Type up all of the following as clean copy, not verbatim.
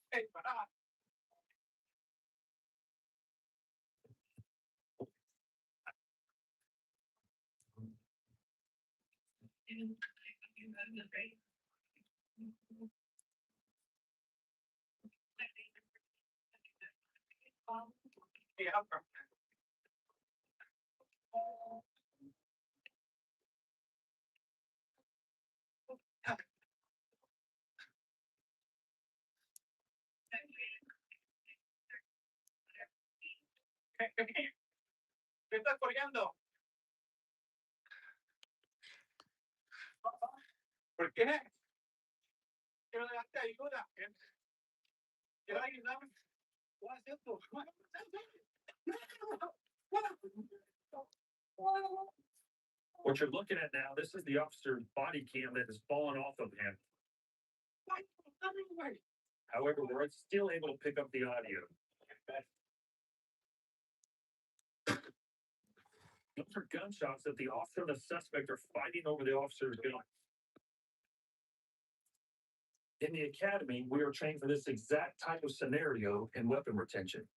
¿Qué estás colgando? ¿Por qué? Quiero darte ayuda. Quiero ayudarme. What is esto? What you're looking at now, this is the officer's body cam that has fallen off of him. However, we're still able to pick up the audio. Those are gunshots that the officer and the suspect are fighting over the officer's gun. In the academy, we are trained for this exact type of scenario in weapon retention.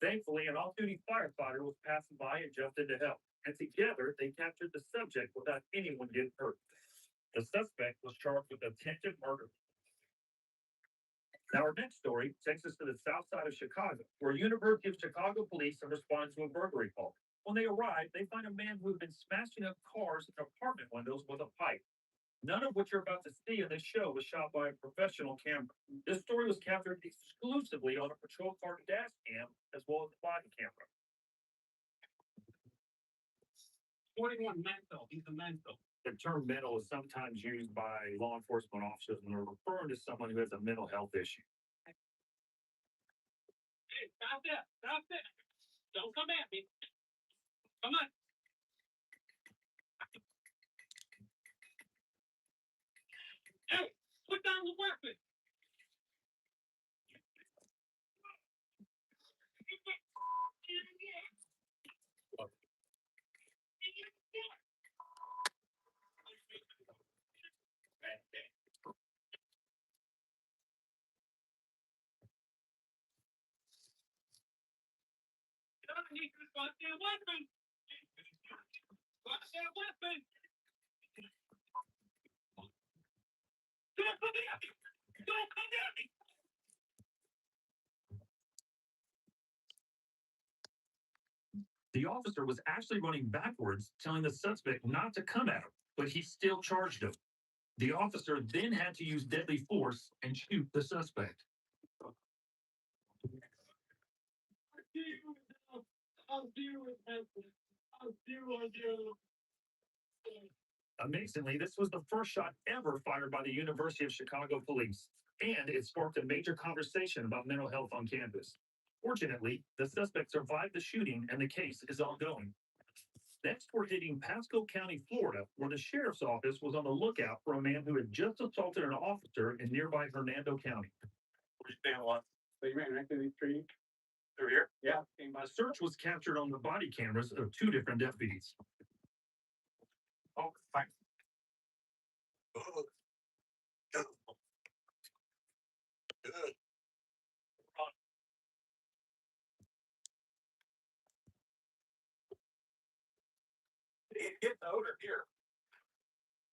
Thankfully, an off-duty firefighter was passing by and jumped in to help, and together they captured the subject without anyone getting hurt. The suspect was charged with attempted murder. Now, our next story takes us to the south side of Chicago, where University of Chicago police are responding to a burglary call. When they arrive, they find a man who had been smashing up cars and apartment windows with a pipe. None of what you're about to see in this show was shot by a professional camera. This story was captured exclusively on a patrol car dash cam as well as a body camera. 21 mental. He's a mental. The term mental is sometimes used by law enforcement officers when they're referring to someone who has a mental health issue. Hey, stop that. Stop that. Don't come at me. Come on. Hey, put down the weapon. Watch that weapon. Watch that weapon. Don't come at me. Don't come at me. The officer was actually running backwards, telling the suspect not to come at him, but he still charged him. The officer then had to use deadly force and shoot the suspect. I'll deal with that. I'll deal with you. Amazingly, this was the first shot ever fired by the University of Chicago police, and it sparked a major conversation about mental health on campus. Fortunately, the suspect survived the shooting and the case is ongoing. Next, we're hitting Pasco County, Florida, where the sheriff's office was on the lookout for a man who had just assaulted an officer in nearby Hernando County. Where's your family? So you ran right through these trees? Through here? Yeah. A search was captured on the body cameras of two different deputies. Oh, fine. Good. Get the odor here.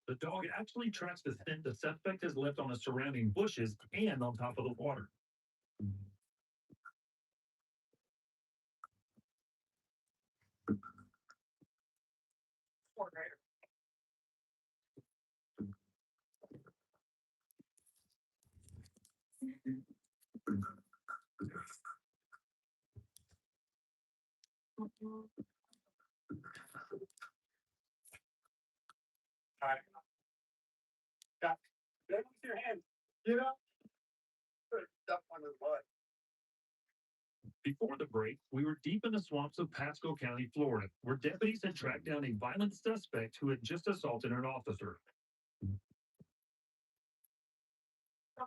The dog actually tracks the scent the suspect has left on the surrounding bushes and on top of the water. All right. Got it. With your hand. Get up. Put stuff on his butt. Before the break, we were deep in the swamps of Pasco County, Florida, where deputies had tracked down a violent suspect who had just assaulted an officer. Come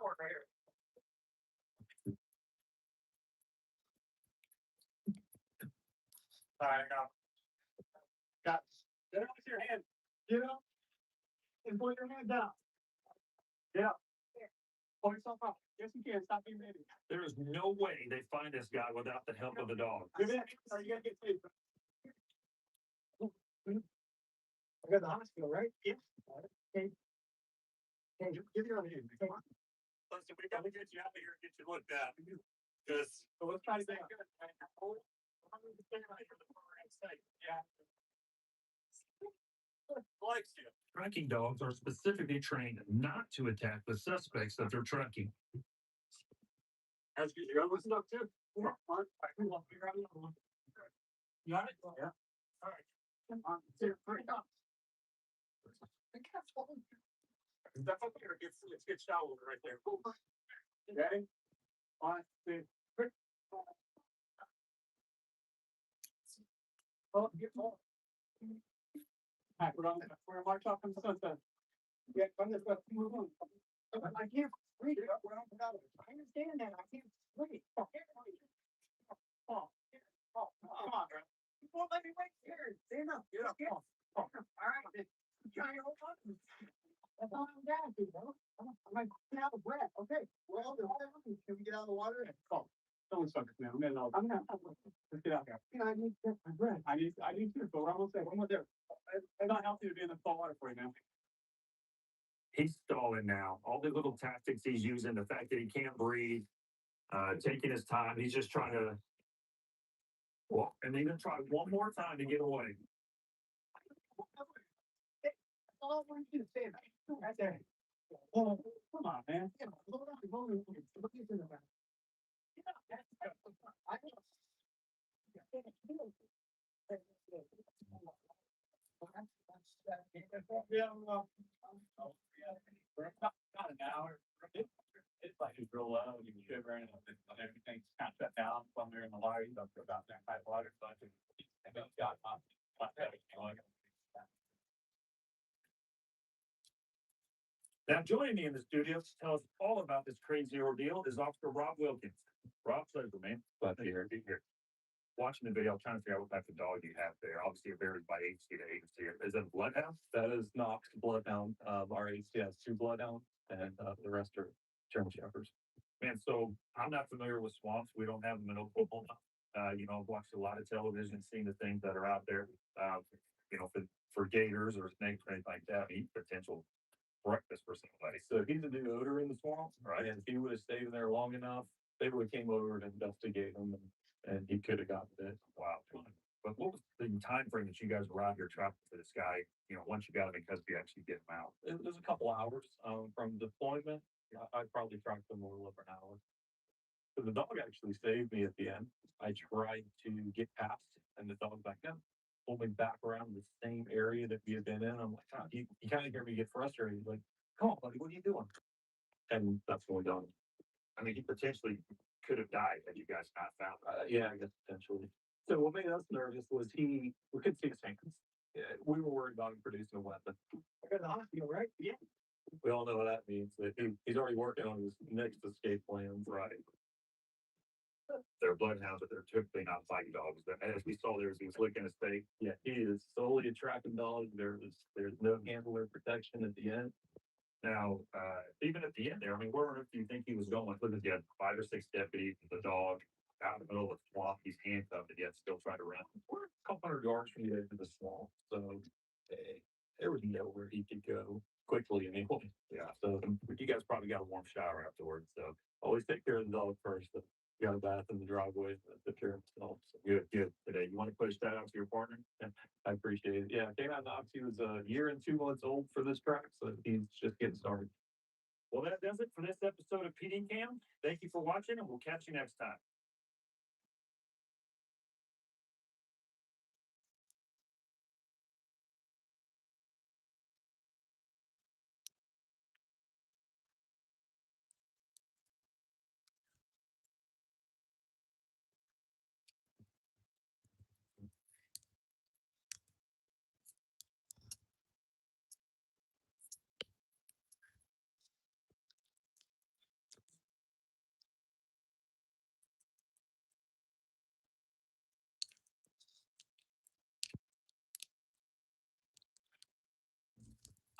on, right here. All right, now. Got it. Get it with your hand. Get up. and put your hand down. Yeah. Pull yourself up. Yes, you can. Stop being baby. There is no way they find this guy without the help of the dog. Give it. Or you gotta get safe. I got the hospital, right? Yes. Okay. Hey, give your other hand. Come on. Listen, we gotta get you out of here and get you looked at. Because So let's try to get yeah. Likes you. Tracking dogs are specifically trained not to attack the suspects that they're tracking. That's good. You gotta listen up too. Come on. You got it? Yeah. All right. Come on. Here, bring it up. That's okay. It's get shallow right there. Ready? 1, 2, 3. Oh, get more. All right, we're on march off from the sunset. Yeah, I'm just gonna move on. I can't read it. We're on without it. I understand that. I can't read. Oh, come on, bro. You won't let me wait here. Stand up. Get up. All right, then. Try your whole button. That's all I'm down to, bro. I'm like out of breath. Okay. Well, can we get out of the water? Oh, someone's fucking now. I'm not. Let's get out here. I need to get my breath. I need to. But we're almost there. One more there. It's not healthy to be in the salt water for you, man. He's stalling now. All the little tactics he's using, the fact that he can't breathe, taking his time. He's just trying to. Well, and they're gonna try one more time to get away. All I want you to say right there. Oh, come on, man. Not an hour. It's like it's real low, you can shiver and everything's kind of shut down when we're in the water. You don't feel about that type of water, so I think got Now, joining me in the studio to tell us all about this crazy ordeal is Officer Rob Wilkins. Rob, pleasure, man. Glad to be here. Watching the video, I'm trying to figure out what type of dog you have there. Obviously, it varies by agency to agency. Is it a bloodhound? That is Knox Bloodhound. Our agency has 2 Bloodhounds, and the rest are German Shepherds. Man, so I'm not familiar with swamps. We don't have them in Oklahoma. I've watched a lot of television, seen the things that are out there. For gators or snakes or anything like that, eat potential breakfast for somebody. So he's a new odor in the swamp, Right. and if he would have stayed there long enough, they would have came over to investigate him, and he could have gotten it. Wow. But what was the time frame that you guys were out here trapping for this guy? Once you got him in custody, actually get him out. It was a couple hours from deployment. I probably tracked him a little over an hour. So the dog actually saved me at the end. I tried to get past, and the dog back up, pulled me back around the same area that we had been in. I'm like, God, you kind of hear me get frustrated. He's like, come on, buddy, what are you doing? And that's what we done. I mean, he potentially could have died had you guys not found him. Yeah, I guess potentially. So what made us nervous was we couldn't see his hands. Yeah, we were worried about him producing a weapon. I got the hospital, right? Yeah. We all know what that means. That he's already working on his next escape plans. Right. They're bloodhounds, but they're typically not fighting dogs. But as we saw there, as he was licking his face. Yeah, he is solely a tracking dog. There's no handler protection at the end. Now, even at the end there, I mean, where do you think he was going? Look, he had 5 or 6 deputies, the dog out in the middle of the swamp. He's handcuffed, and yet still trying to run. We're a couple hundred yards from the edge of the swamp, so there was nowhere he could go quickly anymore. Yeah. So You guys probably got a warm shower afterwards, so always take care of the dog first. Got a bath in the driveway, took care of himself. So good. Today, you want to push that out to your partner? I appreciate it. Yeah, came out Knox. He was a year and 2 months old for this track, so he's just getting started. Well, that does it for this episode of PD Cam. Thank you for watching, and we'll catch you next time.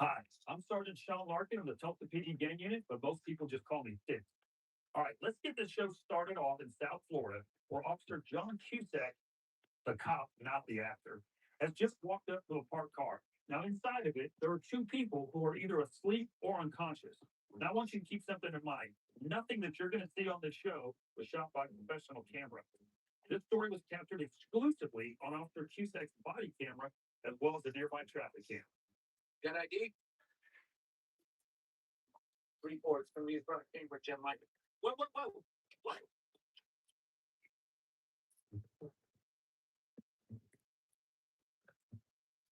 Hi, I'm I'm Sergeant Sean Larkin of the Tulsa PD Gang Unit, but most people just call me Fitz. All right, let's get this show started off in South Florida, where Officer John Cusack, the cop, not the actor, has just walked up to a parked car. Now, inside of it, there are two people who are either asleep or unconscious. Now, I want you to keep something in mind. Nothing that you're going to see on this show was shot by a professional camera. This story was captured exclusively on Officer Cusack's body camera, as well as a nearby traffic cam. Got ID? 3-4, it's gonna be in front of Cambridge, Jim Mike. What?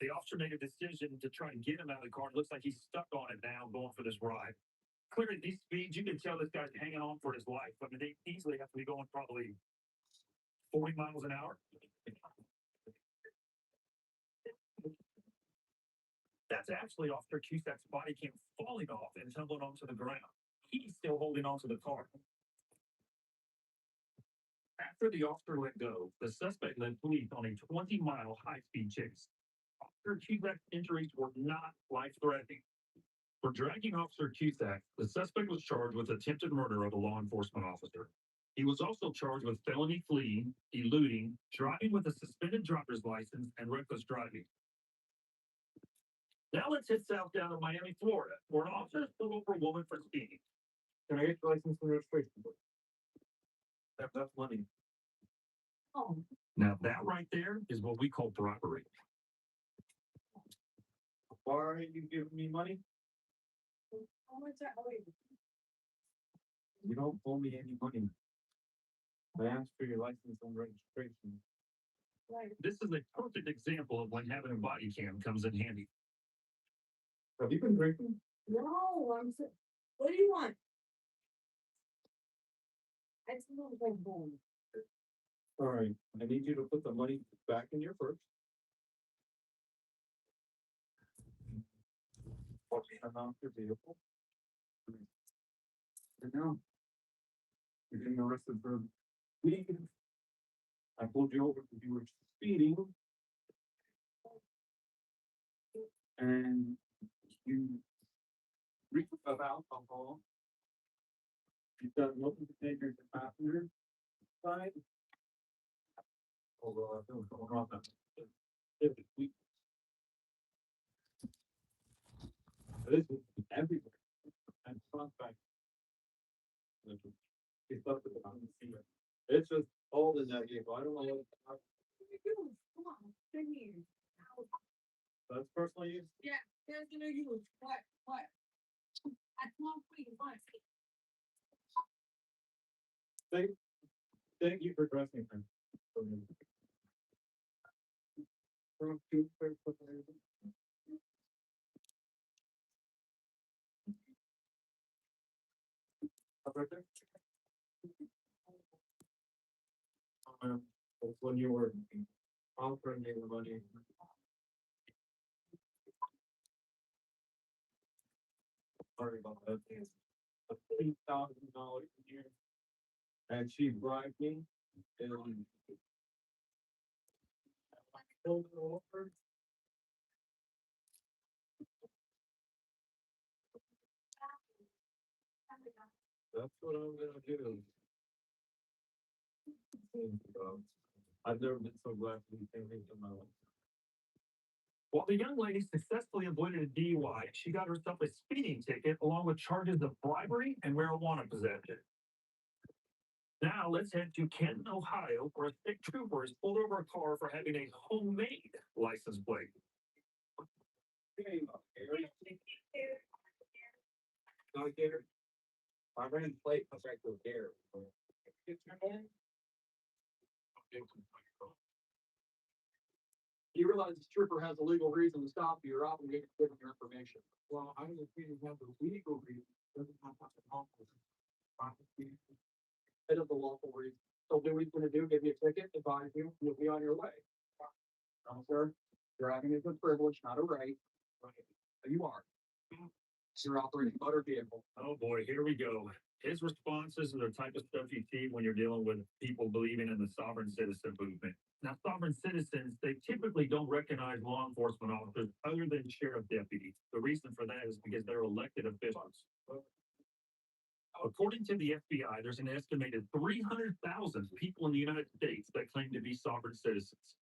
The officer made a decision to try and get him out of the car. It looks like he's stuck on it now, going for this ride. Clearly, these speeds, you can tell this guy's hanging on for his life. I mean, they easily have to be going probably 40 miles an hour. That's actually Officer Cusack's body cam falling off and tumbling onto the ground. He's still holding onto the car. After the officer let go, the suspect led police on a 20-mile high-speed chase. Officer Cusack's injuries were not life-threatening. For dragging Officer Cusack, the suspect was charged with attempted murder of a law enforcement officer. He was also charged with felony fleeing, eluding, driving with a suspended driver's license, and reckless driving. Now let's head south down to Miami, Florida, where an officer pulled over a woman for speeding. Can I get your license and registration, please? That's money. Oh. Now that right there is what we call bribery. Why are you giving me money? How much that owe you? You don't owe me any money. I asked for your license and registration. Right. This is a perfect example of when having a body cam comes in handy. Have you been drinking? No, what do you want? I just want to go home. All right, I need you to put the money back in your purse. Turn off your vehicle. Right now. You're getting arrested for speeding. I pulled you over because you were speeding. And you reached of alcohol. You've got no containers and passengers side. Although I feel going on that. This is everywhere. And front back. It's up to the scene. It's just all in that vehicle. I don't know what. What are you doing? Come on, bring me. That's personal use. Yeah, there's no use. What? I want for you, what? Thank you for dressing him. From two first. Right there. That's when you were offering me the money. Sorry about that. A $3,000 a year. And she bribed me and pulled it over. That's what I'm gonna do. I've never been so glad to be thinking in my life. While the young lady successfully avoided a DUI, she got herself a speeding ticket along with charges of bribery and marijuana possession. Now let's head to Canton, Ohio, where a state trooper has pulled over a car for having a homemade license plate. Not here. I ran plate, I was right to there. You realize this trooper has a legal reason to stop you, you're obligated to give him your information. Well, I was treating him with a legal reason, doesn't have to lawful. It is a lawful reason. So what he's gonna do, give you a ticket, advise you, you'll be on your way. Sir, driving is a privilege, not a right. You are. You're operating a motor vehicle. Oh boy, here we go. His responses are the type of stuff you see when you're dealing with people believing in the sovereign citizen movement. Now, sovereign citizens, they typically don't recognize law enforcement officers other than sheriff deputies. The reason for that is because they're elected officials. According to the FBI, there's an estimated 300,000 people in the United States that claim to be sovereign citizens.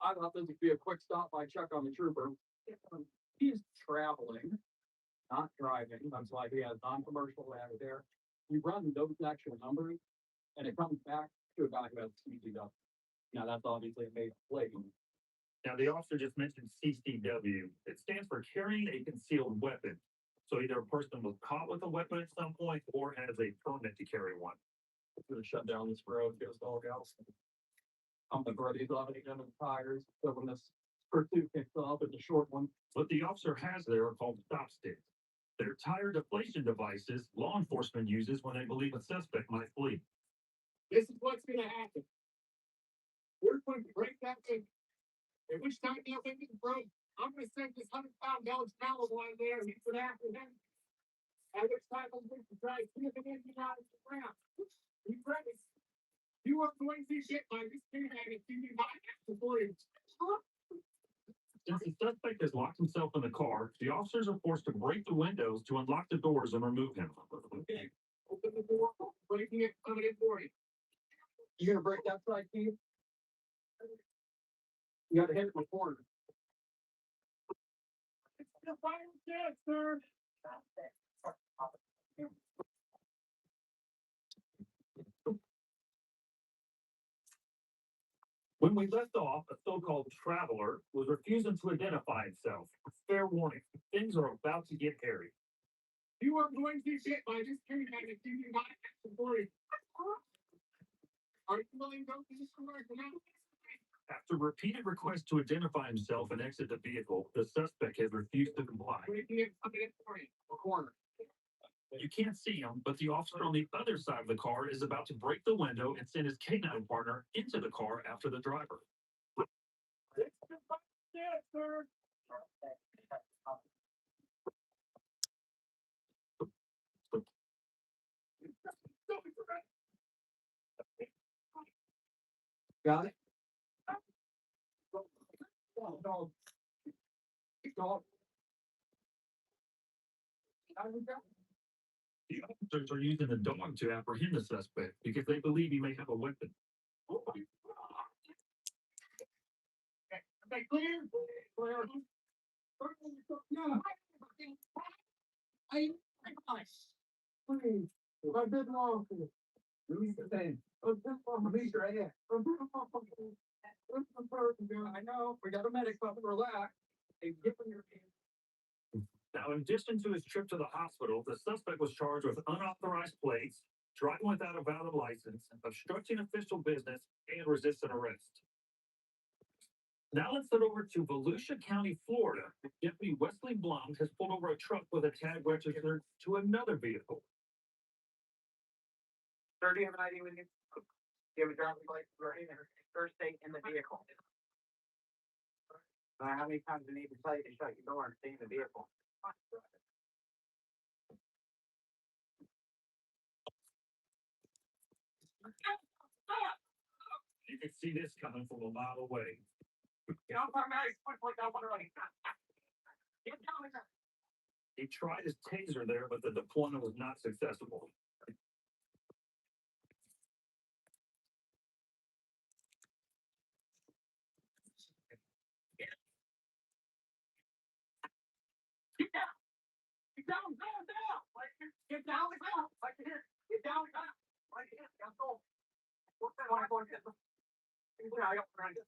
I thought this would be a quick stop by check on the trooper. He's traveling, not driving. That's why he has non-commercial out there. You run those actual numbers and it comes back to a guy who has CCW. Now that's obviously a made plate. Now, the officer just mentioned CCW. It stands for carrying a concealed weapon. So either a person was caught with a weapon at some point or has a permit to carry one. It's gonna shut down this road, get us all out. I'm gonna throw these on the tires. So when this pursuit kicks off, it's a short one. What the officer has there are called stop sticks. They're tire deflation devices law enforcement uses when they believe a suspect might flee. This is what's gonna happen. We're going to break that thing. At which time that thing is broke, I'm gonna send this $100,000 Malibu there and put after him. At which time I'm going to try to get him in and out of the ground. You ready? You are going to get my discriminate if you do not have to worry. Since the suspect has locked himself in the car, the officers are forced to break the windows to unlock the doors and remove him. Okay, open the door, breaking it, coming in for you. You gonna break that side key? You gotta hit it with the corner. It's the final chance, sir. When we left off, a so-called traveler was refusing to identify himself. Fair warning, things are about to get hairy. You are going to get my discriminate if you do not have to worry. Are you willing to go to this commercial now? After repeated requests to identify himself and exit the vehicle, the suspect has refused to comply. Breaking it, coming in for you. The corner. You can't see him, but the officer on the other side of the car is about to break the window and send his K9 partner into the car after the driver. It's the final chance, sir. Got it? Dog. Dog. The officers are using the dog to apprehend the suspect because they believe he may have a weapon. Okay, clear? Clear. Please, I did wrong for you. Release the thing. Release your hand. I know, we got a medic, but relax. Hey, get from your hand. Now, in addition to his trip to the hospital, the suspect was charged with unauthorized plates, driving without a valid license, obstructing official business, and resisting arrest. Now let's head over to Volusia County, Florida. Deputy Wesley Blum has pulled over a truck with a tag registered to another vehicle. Sir, do you have an ID with you? Do you have a driver's license or any first state in the vehicle? How many times do you need to tell you to shut your door and stay in the vehicle? You can see this coming from a mile away. Get off our mask, quick, down one running. Get down there. He tried his taser there, but the deployment was not successful. Get down. Get down. Like here. Get down. Like here. Get down. Like here. Now go. What's that? I go and get them. I got right here.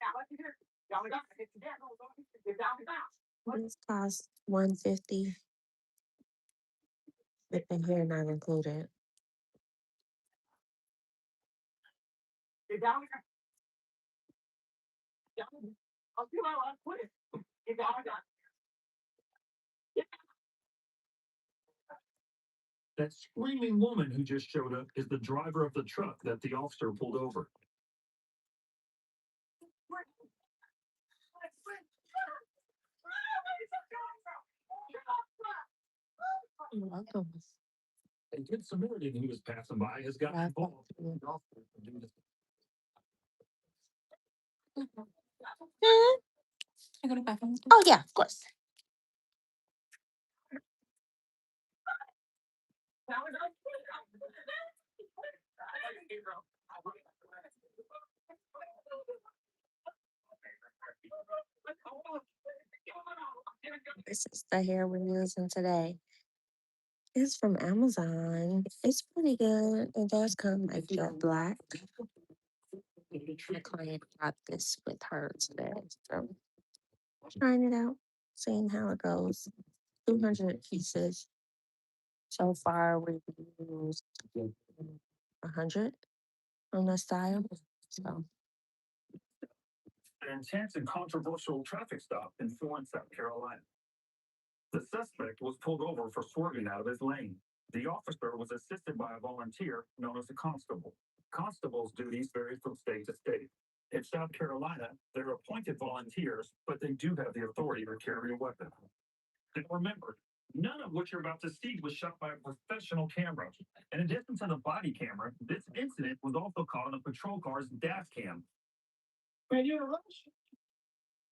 Down. Like here. Down. Get down. This costs $150 with the hair not included. Get down. Down. I'll see how I put it. Get down. That screaming woman who just showed up is the driver of the truck that the officer pulled over. You're welcome. A good Samaritan who was passing by has gotten Right. involved. Oh, yeah, of course. This is the hair we're using today. It's from Amazon. It's pretty good. It does come like jet black. My client got this with her today. So trying it out, seeing how it goes. 200 pieces. So far, we've used 100 on the style. So An intense and controversial traffic stop in Florence, South Carolina. The suspect was pulled over for swerving out of his lane. The officer was assisted by a volunteer known as a constable. Constable's duties vary from state to state. In South Carolina, they're appointed volunteers, but they do have the authority to carry a weapon. And remember, none of what you're about to see was shot by a professional camera. In addition to the body camera, this incident was also caught on a patrol car's dash cam. Man, you're in a rush?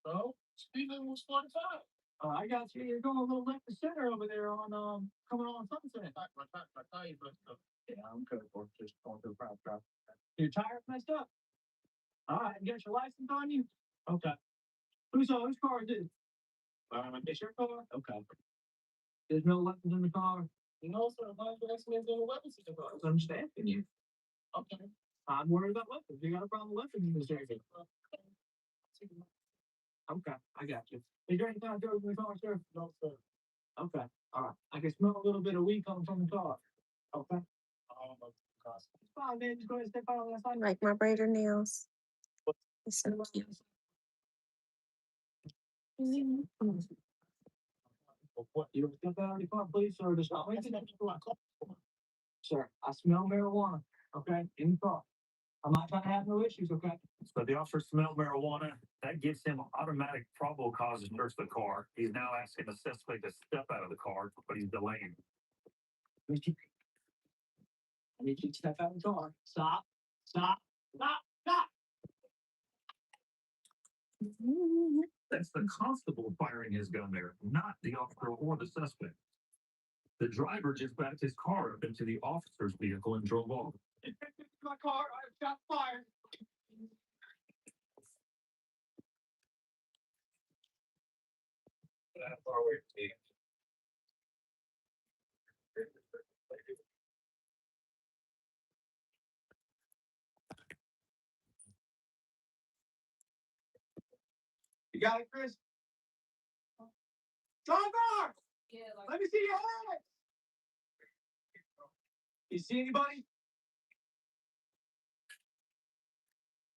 No, speed limit was 45. I got you. You're going a little left to center over there on coming on Sunset. My tire's messed up. Yeah, I'm good for just going through the traffic. Your tire's messed up. All right, you got your license on you? Okay. Whose car is it? It's your car? Okay. There's no weapons in the car? No, sir. My license is no weapons in the car. I'm just asking you. Okay. I'm worried about weapons. You got a problem with weapons in this area? Okay, I got you. Is there anything I do in the car, sir? No, sir. Okay, all right. I can smell a little bit of weed coming from the car. Okay. It's fine, man. Just go ahead and step out on that side. like my braider nails. It's so cute. What, you don't step out of the car, please, sir? Just not making that to my car. Sir, I smell marijuana, okay, in the car. I'm not trying to have no issues, okay? So the officer smelled marijuana. That gives him automatic probable cause to search the car. He's now asking the suspect to step out of the car, but he's delaying. I need you to step out of the car. Stop, stop, stop, stop. That's the constable firing his gun there, not the officer or the suspect. The driver just backed his car up into the officer's vehicle and drove off. My car, I've got fired. You got it, Chris? Driver! Let me see your head! You see anybody?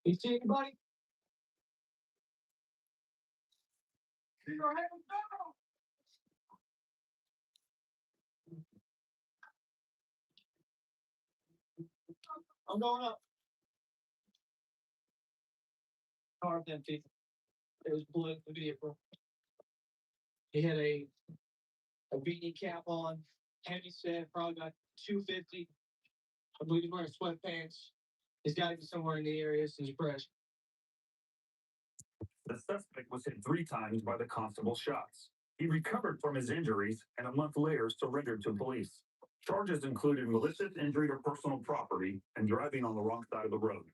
You see anybody? See your head? No! I'm going up. Car's empty. It was blue in the vehicle. He had a beanie cap on, heavy set, probably about 250. I believe he's wearing sweatpants. He's got to be somewhere in the area since fresh. The suspect was hit 3 times by the constable's shots. He recovered from his injuries and a month later surrendered to police. Charges included malicious injury to personal property and driving on the wrong side of the road.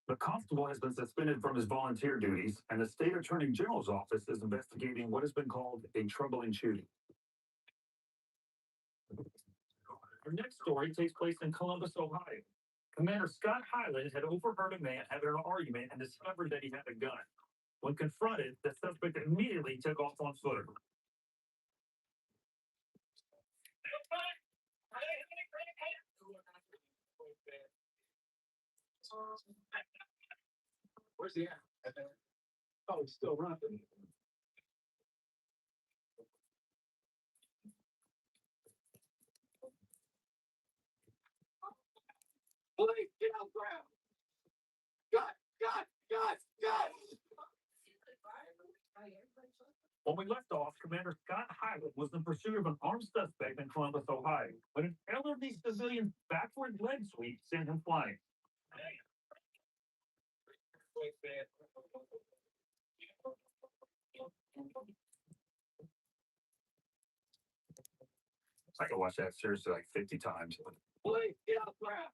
The constable has been suspended from his volunteer duties, and the state attorney general's office is investigating what has been called a troubling shooting. Our next story takes place in Columbus, Ohio. Commander Scott Hyland had overheard a man having an argument and discovered that he had a gun. When confronted, the suspect immediately took off on foot. Where's he at? Oh, he's still running. Please get on ground. God. When we left off, Commander Scott Hyland was in pursuit of an armed suspect in Columbus, Ohio, but an elderly civilian's backward leg sweep sent him flying. I can watch that seriously like 50 times. Please, get out of the ground.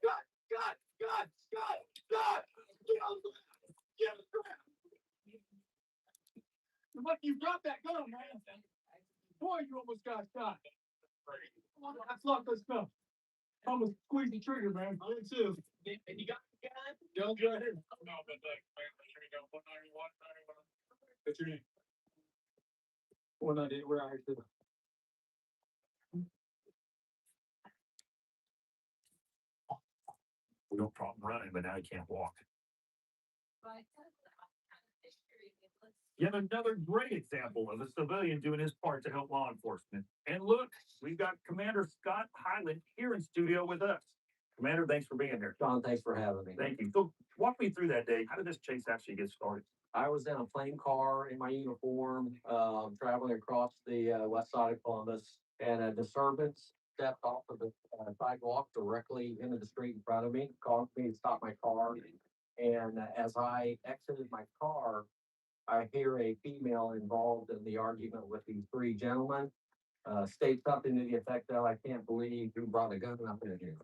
Scott, Scott, Scott, Scott, Scott, get out of the ground. Get out of the ground. Look, you dropped that gun, man. Boy, you almost got shot. Let's lock this stuff. Almost squeezed the trigger, man. I did too. And you got the gun? Guns right here. No, but like, here you go, 191, What's your name? When I did, where I did. We don't problem running, but now he can't walk. Yet another great example of a civilian doing his part to help law enforcement. And look, we've got Commander Scott Hyland here in studio with us. Commander, thanks for being here. John, thanks for having me. Thank you. So walk me through that day. How did this chase actually get started? I was in a plane car in my uniform, traveling across the west side of Columbus, and a disturbance stepped off of the sidewalk directly into the street in front of me, caused me to stop my car. And as I exited my car, I hear a female involved in the argument with these three gentlemen, state something to the effect of, "I can't believe who brought a gun up in here."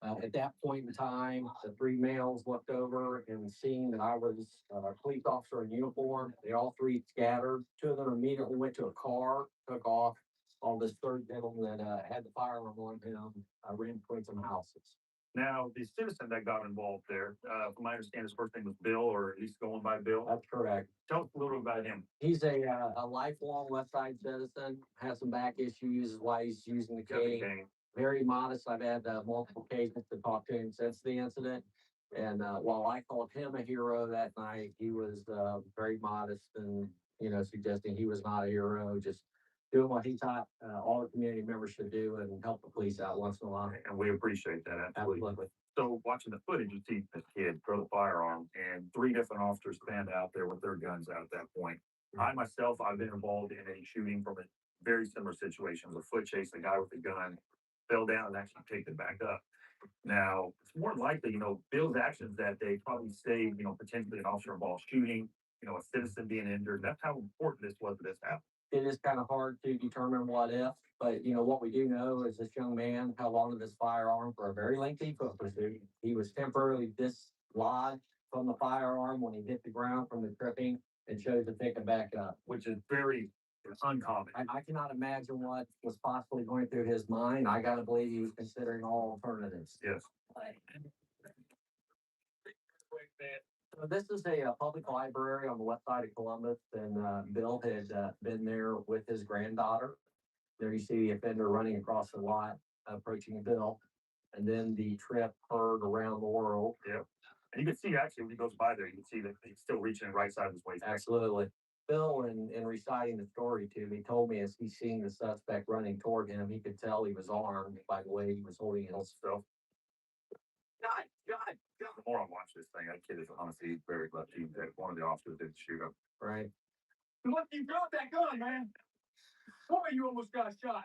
At that point in time, the three males looked over and seeing that I was a police officer in uniform, they all three scattered. Two of them immediately went to a car, took off. All this third gentleman that had the firearm on him ran between some houses. Now, the citizen that got involved there, from my understanding, his first name was Bill, or at least going by Bill. That's correct. Tell us a little about him. He's a lifelong West Side citizen, has some back issues, is why he's using the cane. Okay. Very modest. I've had multiple occasions to talk to him since the incident. And while I called him a hero that night, he was very modest and, suggesting he was not a hero, just doing what he thought all the community members should do and help the police out once in a while. And we appreciate that, absolutely. Absolutely. So watching the footage, you see this kid throw the firearm and three different officers stand out there with their guns out at that point. I myself, I've been involved in a shooting from a very similar situation. It was a foot chase, the guy with the gun fell down and actually picked it back up. Now, it's more likely, Bill's actions that day probably saved, potentially an officer involved shooting, a citizen being injured. That's how important this was that this happened. It is kind of hard to determine what if, but what we do know is this young man held onto this firearm for a very lengthy foot pursuit. He was temporarily dislodged from the firearm when he hit the ground from the tripping and chose to pick it back up. Which is very uncommon. I cannot imagine what was possibly going through his mind. I gotta believe he was considering all alternatives. Yes. So this is a public library on the west side of Columbus, and Bill had been there with his granddaughter. There you see the offender running across the lot, approaching Bill, and then the trip heard around the world. And you can see actually when he goes by there, you can see that he's still reaching the right side of his waist. Absolutely. Bill, in reciting the story to me, told me as he's seeing the suspect running toward him, he could tell he was armed by the way he was holding his stuff. God. The more I watch this thing, that kid is honestly very lucky that one of the officers didn't shoot him. Right. Look, you dropped that gun, man. Boy, you almost got shot.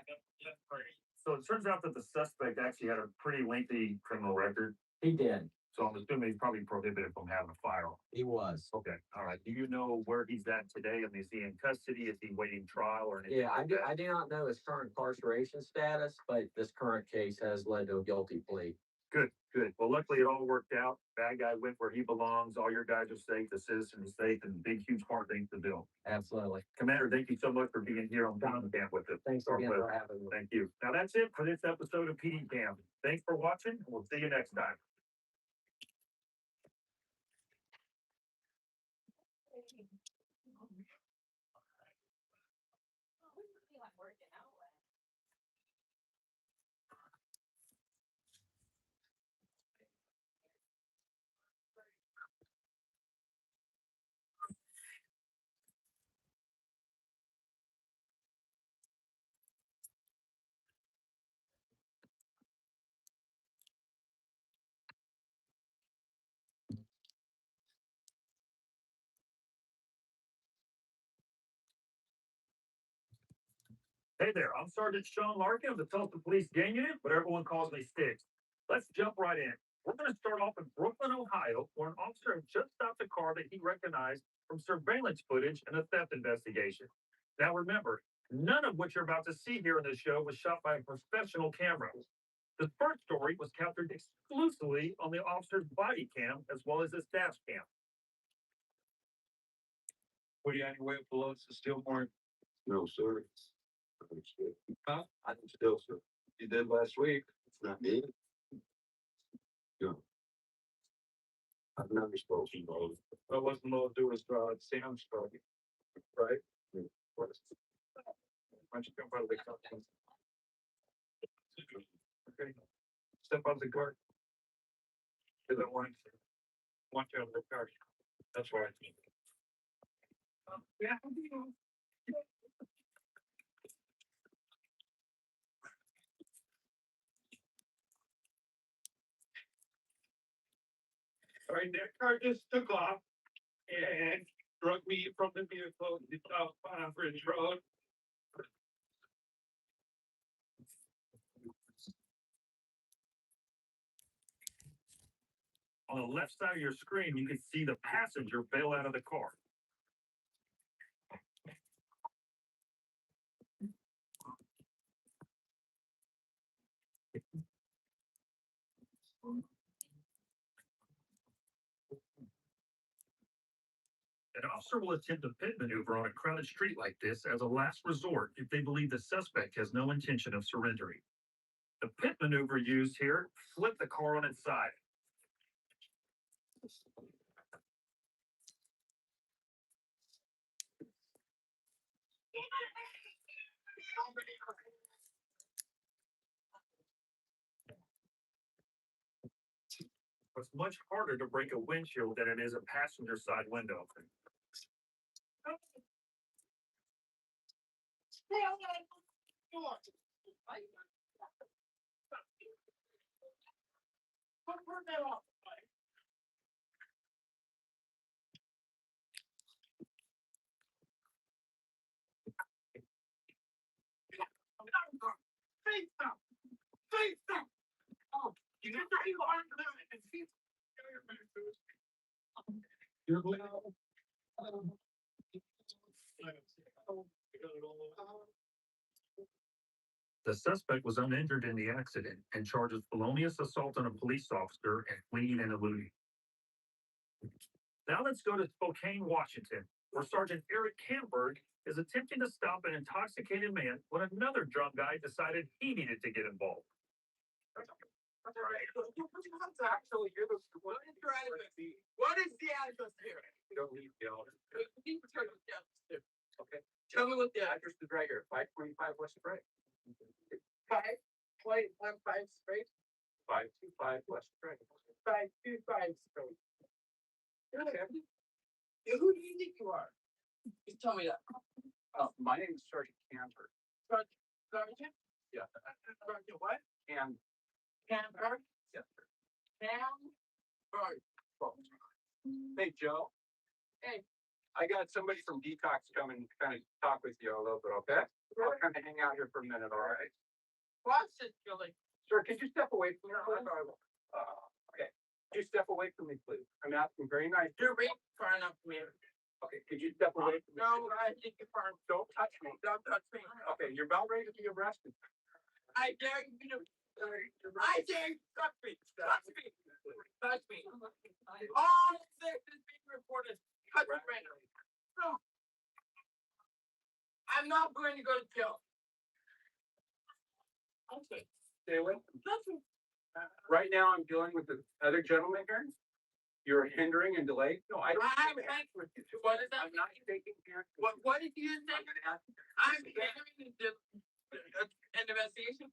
So it turns out that the suspect actually had a pretty lengthy criminal record. He did. So I'm assuming he's probably prohibited from having a firearm. He was. Okay, all right. Do you know where he's at today? I mean, is he in custody? Is he waiting trial or anything? Yeah, I do not know his current incarceration status, but this current case has led to a guilty plea. Good. Well, luckily it all worked out. Bad guy went where he belongs. All your guys are safe. The citizen is safe, and big, huge part thanks to Bill. Absolutely. Commander, thank you so much for being here on Down Camp with us. Thanks again for having me. Thank you. Now that's it for this episode of PD Cam. Thanks for watching, and we'll see you next time. Hey there, I'm Sergeant Sean Larkin of the Tulsa Police Gang Unit, but everyone calls me Sticks. Let's jump right in. We're going to start off in Brooklyn, Ohio, where an officer had just stopped a car that he recognized from surveillance footage in a theft investigation. Now remember, none of what you're about to see here in this show was shot by a professional camera. The first story was captured exclusively on the officer's body cam as well as his dash cam. What do you anyway below to steal more? No, sir. Huh? I can still, sir. You did last week. It's not me. Yeah. I've never supposed to know. What was the low do was Sam's story, right? Why don't you jump out of the car? Okay. Step out of the car. Cause I want you out of the car. That's why. Yeah. All right, that car just took off and drug me from the vehicle to South Pine Bridge Road. On the left side of your screen, you can see the passenger bail out of the car. An officer will attempt a pit maneuver on a crowded street like this as a last resort if they believe the suspect has no intention of surrendering. The pit maneuver used here flipped the car on its side. It's much harder to break a windshield than it is a passenger side window. The suspect was uninjured in the accident and charges felonious assault on a police officer and fleeing and eluding. Now let's go to Spokane, Washington, where Sergeant Eric Camberg is attempting to stop an intoxicated man when another drunk guy decided he needed to get involved. That's all right. That's actually you're the what is your address? What is the address here? You don't need the order. Okay. Tell me what the Address is right here, 525 West Bright. 5.15 straight. 525 West Bright. 525 straight. Who do you think you are? Just tell me that. My name is Sergeant Camper. Sergeant? Yeah. Sergeant what? And Camberg? yes, sir. Camberg. Hey, Joe. Hey. I got somebody from Detox coming to kind of talk with you a little bit, okay? I'll kind of hang out here for a minute, all right? Watch this, Billy. Sir, could you step away from me, please? Okay, could you step away from me, please? I'm asking very nice. You're right far enough from me. Okay, could you step away from me? No, I think you're far. Don't touch me. Don't touch me. Okay, you're about ready to be arrested. I dare you to. I dare you to touch me. Touch me. Touch me. All this is being reported. Touch me. No. I'm not going to go to jail. Okay. Stay away. Touch me. Right now, I'm dealing with the other gentleman here. You're hindering and delaying. No, I don't. I'm angry with you. What is that? I'm not taking care. What did you say? I'm gonna ask you. I'm handling an investigation.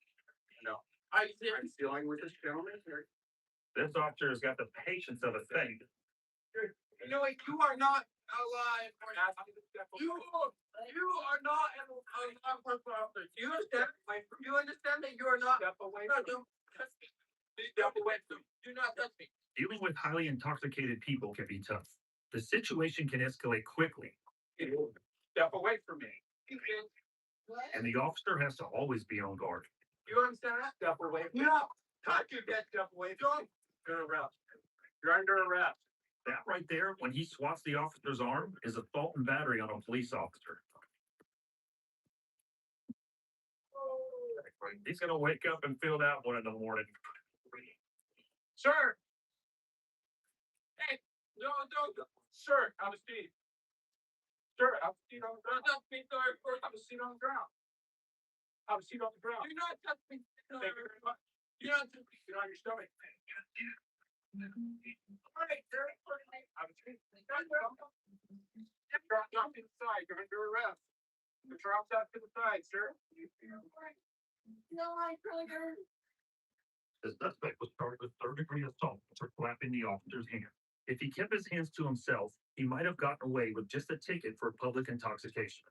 No, Are you I'm serious? dealing with this gentleman here. This officer has got the patience of a saint. You know what? You are not alive. You are not a law enforcement officer. Do you understand? Do you understand that you are not? Step away No, from me. don't touch me. Step away from me. Do not touch me. Dealing with highly intoxicated people can be tough. The situation can escalate quickly. Step away from me. and the officer has to always be on guard. You understand that? Step away. No. I keep that step away from him. You're under arrest. You're under arrest. That right there, when he swats the officer's arm, is assault and battery on a police officer. He's gonna wake up and feel that one in the morning. Sir. Hey, no, sir, have a seat. Sir, have a seat on the ground. Have a seat on the ground. Have a seat on the ground. Do not touch me. Thank you very much. Do not touch me. Sit on your stomach. All right, sir. Have a seat. Drop off to the side. You're under arrest. Drop off to the side, sir. No, I really heard. The suspect was charged with third-degree assault for slapping the officer's hand. If he kept his hands to himself, he might have gotten away with just a ticket for public intoxication.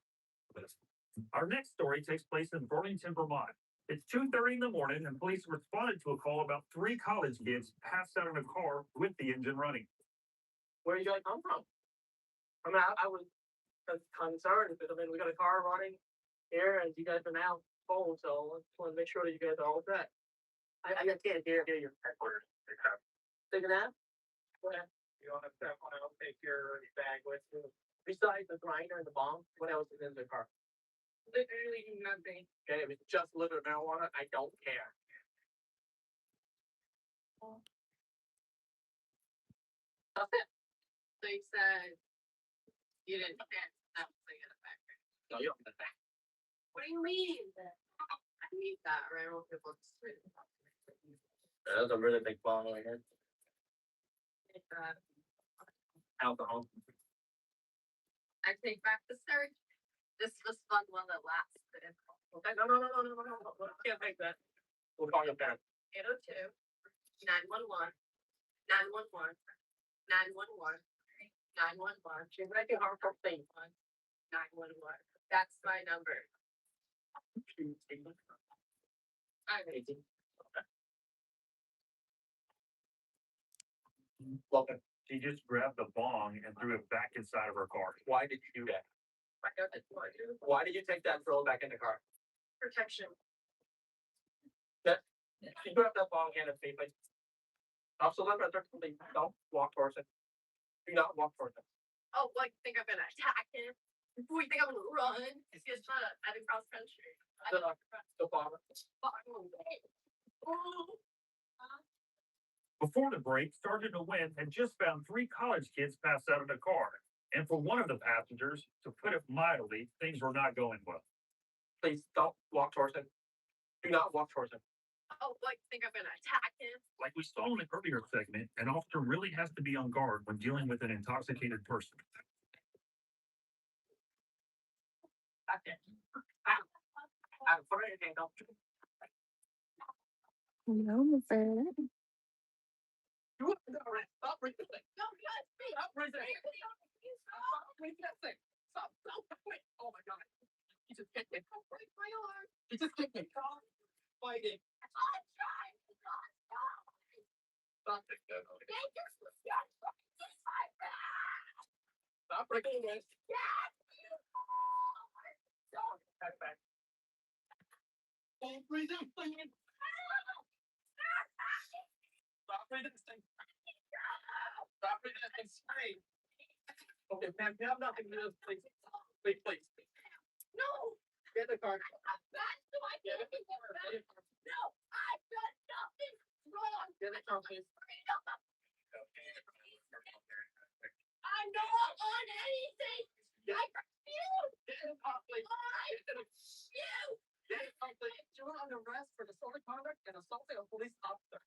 Our next story takes place in Burlington, Vermont. It's 2:30 in the morning, and police responded to a call about 3 college kids passed out in a car with the engine running. Where you guys come from? I mean, I was concerned because we got a car running here, and you guys are now home, so I just want to make sure that you guys are all set. I just can't hear your headquarters. Take a nap? Go ahead. You don't have to have one. I'll take your bag with you. Besides the grinder and the bomb, what else is in the car? Literally nothing. Okay, if it's just a little bit of marijuana, I don't care. That's it. They said you didn't get that thing in the factory. No, you don't get that. What do you mean? I need that, right? I want people to sleep. That's a really big bottle here. Uh, Alcohol. I take back the search. This was fun while it lasted. Okay, no. Can't take that. We'll call your parents. 802 911 911 911 911. She's making harmful things. 911. That's my number. I'm 18. Welcome. She just grabbed the bong and threw it back inside of her car. Why did you do that? I got it for you. Why did you take that and throw it back in the car? Protection. You grab that bong hand and feet, please. Also, let me please don't walk towards it. Do not walk towards it. Oh, like think I'm gonna attack him? Before you think I'm gonna run? It's just not at a cross country. The bottom. Before the break, Sergeant Nguyen had just found 3 college kids passed out in a car. And for one of the passengers, to put it mildly, things were not going well. Please don't walk towards it. Do not walk towards it. Oh, like think I'm gonna attack him? Like we saw in the earlier segment, an officer really has to be on guard when dealing with an intoxicated person. Okay. I'm sorry, I can't help you. No, fair. You want to stop breathing. No, yes, me. Stop breathing. Stop breathing that thing. Stop. Wait. Oh my god. He just kicked me. break my arm. He just kicked me. Fighting. I'm trying to not stop. Stop it. Thank you for your fucking Stop breaking this. Yes. Back. Don't breathe that thing in. Stop breathing this thing. Stop breathing that thing. Scream. Okay, ma'am, you have nothing to do with this, please. Please. No. Get the car. That's the way Get it. No, I've done nothing wrong. Get the car, please. I'm not on anything. I refuse. Get in the car, please. I refuse. Get in the car, please. You're under arrest for disorderly conduct and assaulting a police officer.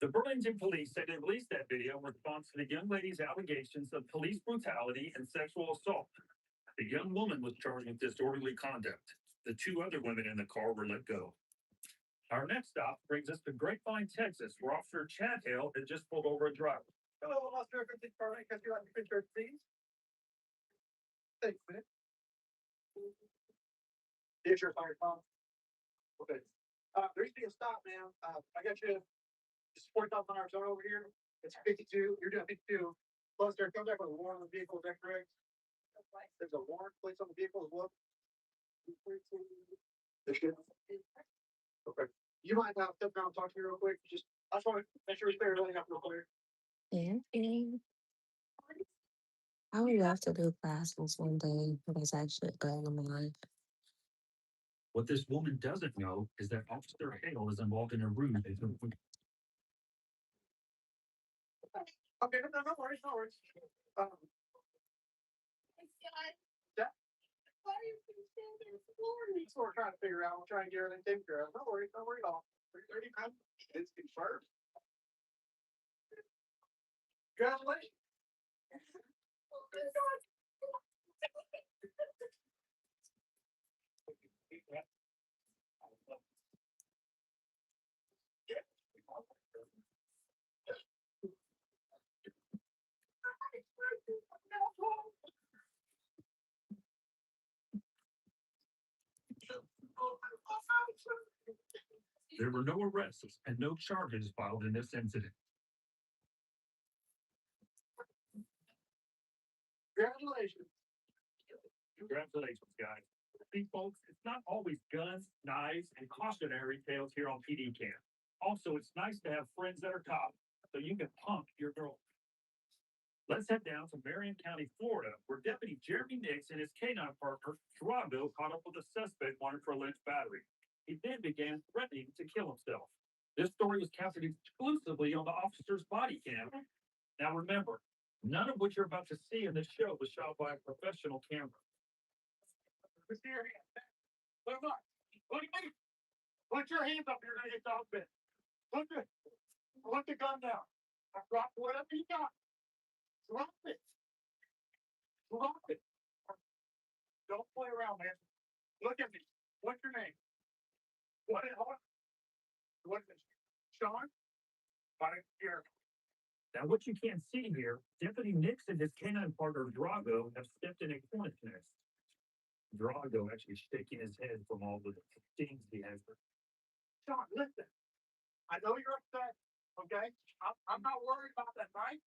The Burlington police said they released that video in response to the young lady's allegations of police brutality and sexual assault. The young woman was charged with disorderly conduct. The 2 other women in the car were let go. Our next stop brings us to Grapevine, Texas, where Officer Chad Hale had just pulled over a driver. Hello, Officer. Can you let me picture, please? Thanks, man. Here's your fire phone. Okay. There used to be a stop, man. I got you It's 4,000 hours over here. It's 52. You're doing 52. Plus, there comes back with a warrant on the vehicle. Is that correct? There's a warrant placed on the vehicle as well. Okay. You might have to step down and talk to me real quick. Just, I just want to make sure we clear everything up real quick. And I would love to do classes one day. That's actually a goal of mine. What this woman doesn't know is that Officer Hale is involved in a ruse. Okay, no worries, no worries. That's what we're trying to figure out. We're trying to get everything taken care of. No worries at all. It's confirmed. Congratulations. There were no arrests and no charges filed in this incident. Congratulations. Congratulations, guys. See, folks, it's not always guns, knives, and cautionary tales here on PD Camp. Also, it's nice to have friends that are cops, so you can punk your girl. Let's head down to Marion County, Florida, where Deputy Jeremy Nix and his canine partner, Gerardo, caught up with a suspect wanted for alleged battery. He then began threatening to kill himself. This story was captured exclusively on the officer's body cam. Now remember, none of what you're about to see in this show was shot by a professional camera. Put your hands up. Look at me. Put your hands up. You're gonna get dog bit. Put the gun down. I dropped whatever you got. Drop it. Drop it. Don't play around, man. Look at me. What's your name? What is it? Sean? Right here. Now, what you can't see here, Deputy Nix and his canine partner Drago have stepped in a hornet's nest. Drago actually shaking his head from all the things he has. Sean, listen. I know you're upset, okay? I'm not worried about that, right?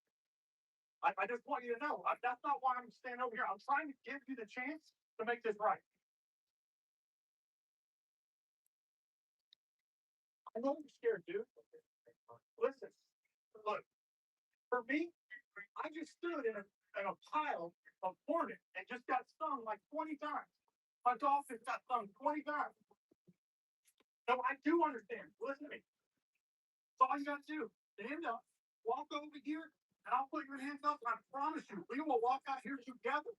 I just want you to know. That's not why I'm standing over here. I'm trying to give you the chance to make this right. I know you're scared, dude. Listen, look. For me, I just stood in a pile of hornet and just got stung like 20 times. My dolphin got stung 20 times. No, I do understand. Listen to me. That's all you got to do. Stand up, walk over here, and I'll put your hands up, and I promise you, we will walk out here together.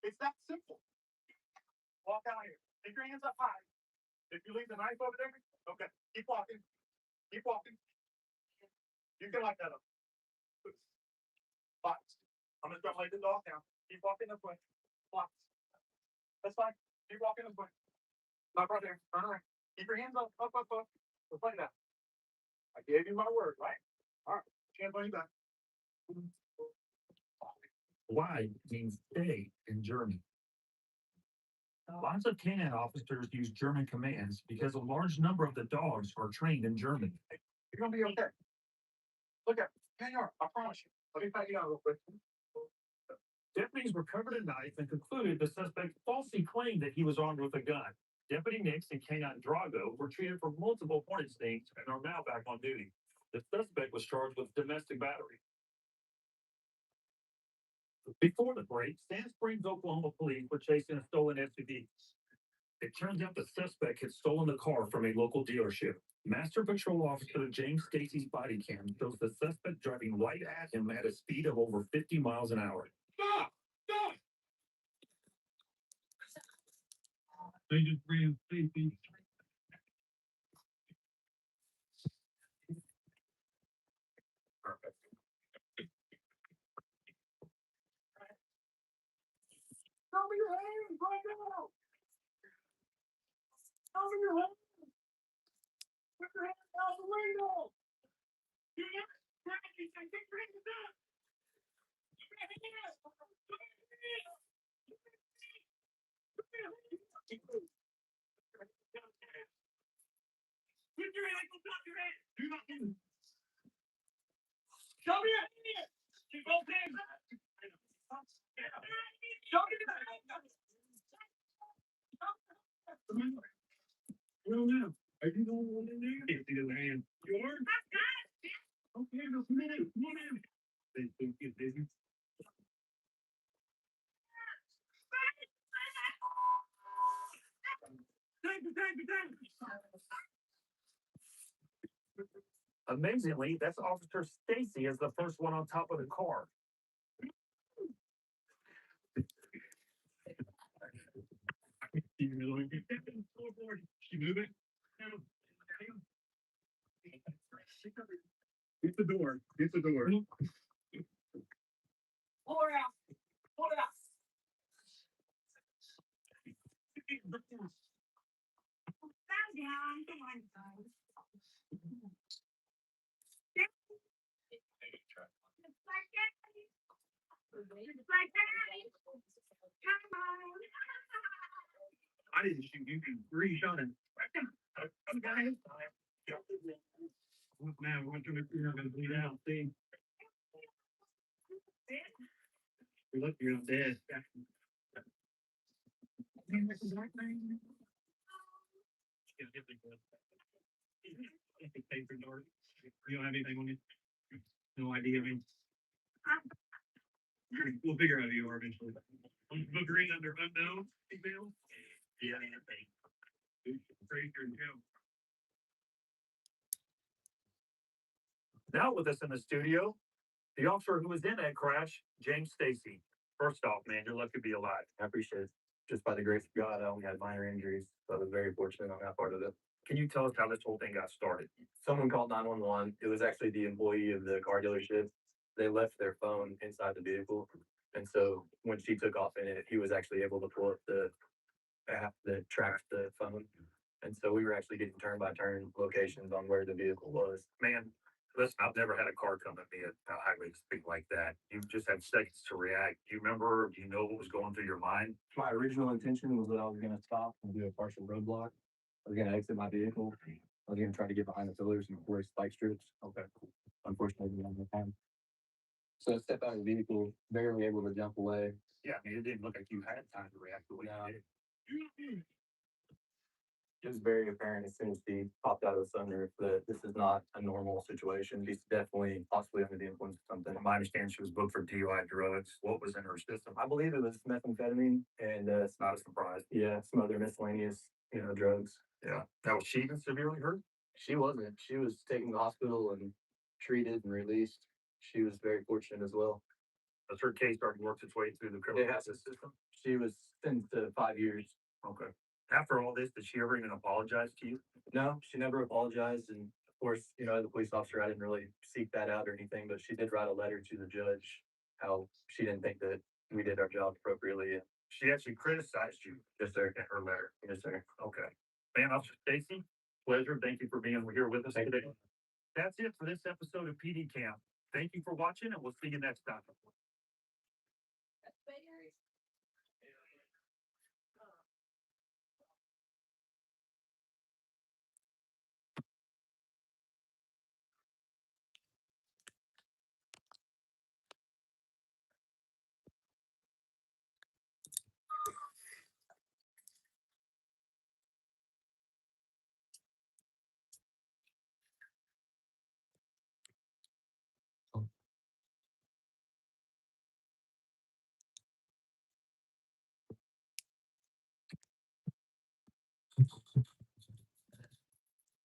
It's that simple. Walk out here. Take your hands up high. If you leave the knife over there, okay, keep walking. Keep walking. You can lock that up. Box. I'm gonna start laying the dog down. Keep walking this way. Box. That's fine. Keep walking this way. Not right there. Turn around. Keep your hands up. Just like that. I gave you my word, right? All right. Hands on your back. Why means stay in German. Lots of canine officers use German commands because a large number of the dogs are trained in German. You're gonna be okay. Look at me. Here you are. I promise you. Let me pat you out real quick. Deputies recovered a knife and concluded the suspect falsely claimed that he was armed with a gun. Deputy Nix and Canine Drago were treated for multiple hornet stings and are now back on duty. The suspect was charged with domestic battery. Before the break, Sand Springs, Oklahoma police were chasing a stolen SUV. It turns out the suspect had stolen the car from a local dealership. Master Patrol Officer James Stacy's body cam shows the suspect driving right at him at a speed of over 50 miles an hour. Stop! Stop! They just ran safety. Perfect. Show me your hands right now! Show me your hands! Put your hands out the window! You get it? Get your hands up! Put your hands on your head! Do not move! Well, now, are you the one in there? Can't see the hand. You are? Okay, just a minute. Come on in. They think you're busy. Thank you. Amazingly, that's Officer Stacy is the first one on top of the car. She moving? Get the door. Get the door. Pull her out. Pull it out. Calm down. Come on, guys. It's like daddy. It's like daddy. Come on. I didn't shoot you. You re-shot him. Okay. Now, we're going to bleed out. See? You look, you're not dead. Paper dart. You don't have anything on you? No idea. I mean, we'll figure out who you are eventually. Burglary under unknown email? Yeah, Fraser and Joe. Now with us in the studio, the officer who was in that crash, James Stacy. First off, man, you're lucky to be alive. I appreciate it. Just by the grace of God, I only had minor injuries, so I was very fortunate on that part of it. Can you tell us how this whole thing got started? Someone called 911. It was actually the employee of the car dealership. They left their phone inside the vehicle. And so when she took off in it, he was actually able to pull up the app that tracks the phone. And so we were actually getting turn by turn locations on where the vehicle was. Man, listen, I've never had a car come at me at a highway speed like that. You just had seconds to react. Do you remember, do you know what was going through your mind? My original intention was that I was going to stop and do a partial roadblock. I was going to exit my vehicle. I was going to try to get behind the pillars and avoid spike strips. Okay. Unfortunately, we didn't have time. So I stepped out of the vehicle, barely able to jump away. Yeah, I mean, it didn't look like you had time to react the way you did. It was very apparent as soon as he popped out of the sunroof that this is not a normal situation. He's definitely possibly under the influence of something. From my understanding, she was booked for DUI drugs. What was in her system? I believe it was methamphetamine and It's not a surprise. yeah, some other miscellaneous, drugs. Yeah. Now, was she even severely hurt? She wasn't. She was taken to the hospital and treated and released. She was very fortunate as well. Has her case started to work its way through the criminal Yeah. justice system? She was sentenced to 5 years. Okay. After all this, did she ever even apologize to you? No, she never apologized. And of course, as a police officer, I didn't really seek that out or anything, but she did write a letter to the judge how she didn't think that we did our job appropriately. She actually criticized you. Yes, sir. In her letter. Yes, sir. Okay. Man, Officer Stacy, pleasure. Thank you for being here with us Thank today. you. That's it for this episode of PD Camp. Thank you for watching, and we'll see you next time.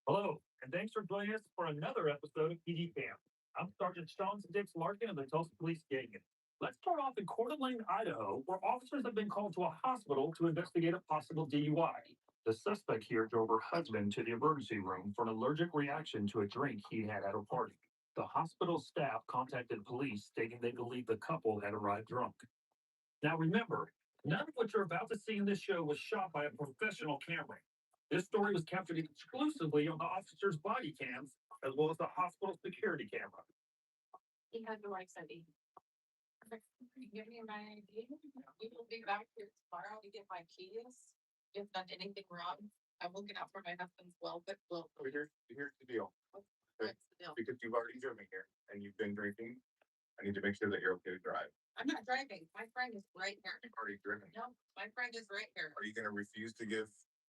Hello, and thanks for joining us for another episode of PD Camp. I'm Sergeant Sean Dix Larkin of the Tulsa Police Gang. Let's start off in Coeur d'Alene, Idaho, where officers have been called to a hospital to investigate a possible DUI. The suspect here drove her husband to the emergency room for an allergic reaction to a drink he had at a party. The hospital staff contacted police stating they believe the couple had arrived drunk. Now remember, none of what you're about to see in this show was shot by a professional camera. This story was captured exclusively on the officer's body cams, as well as the hospital security camera. He had the right ID. Give me my ID. We will be back here tomorrow to get my keys. If not anything wrong, I will get out for my husband's welfare. Here's the deal. What's the deal? Because you've already driven here and you've been drinking, I need to make sure that you're okay to drive. I'm not driving. My friend is right here. You've already driven. No, my friend is right here. Are you gonna refuse to give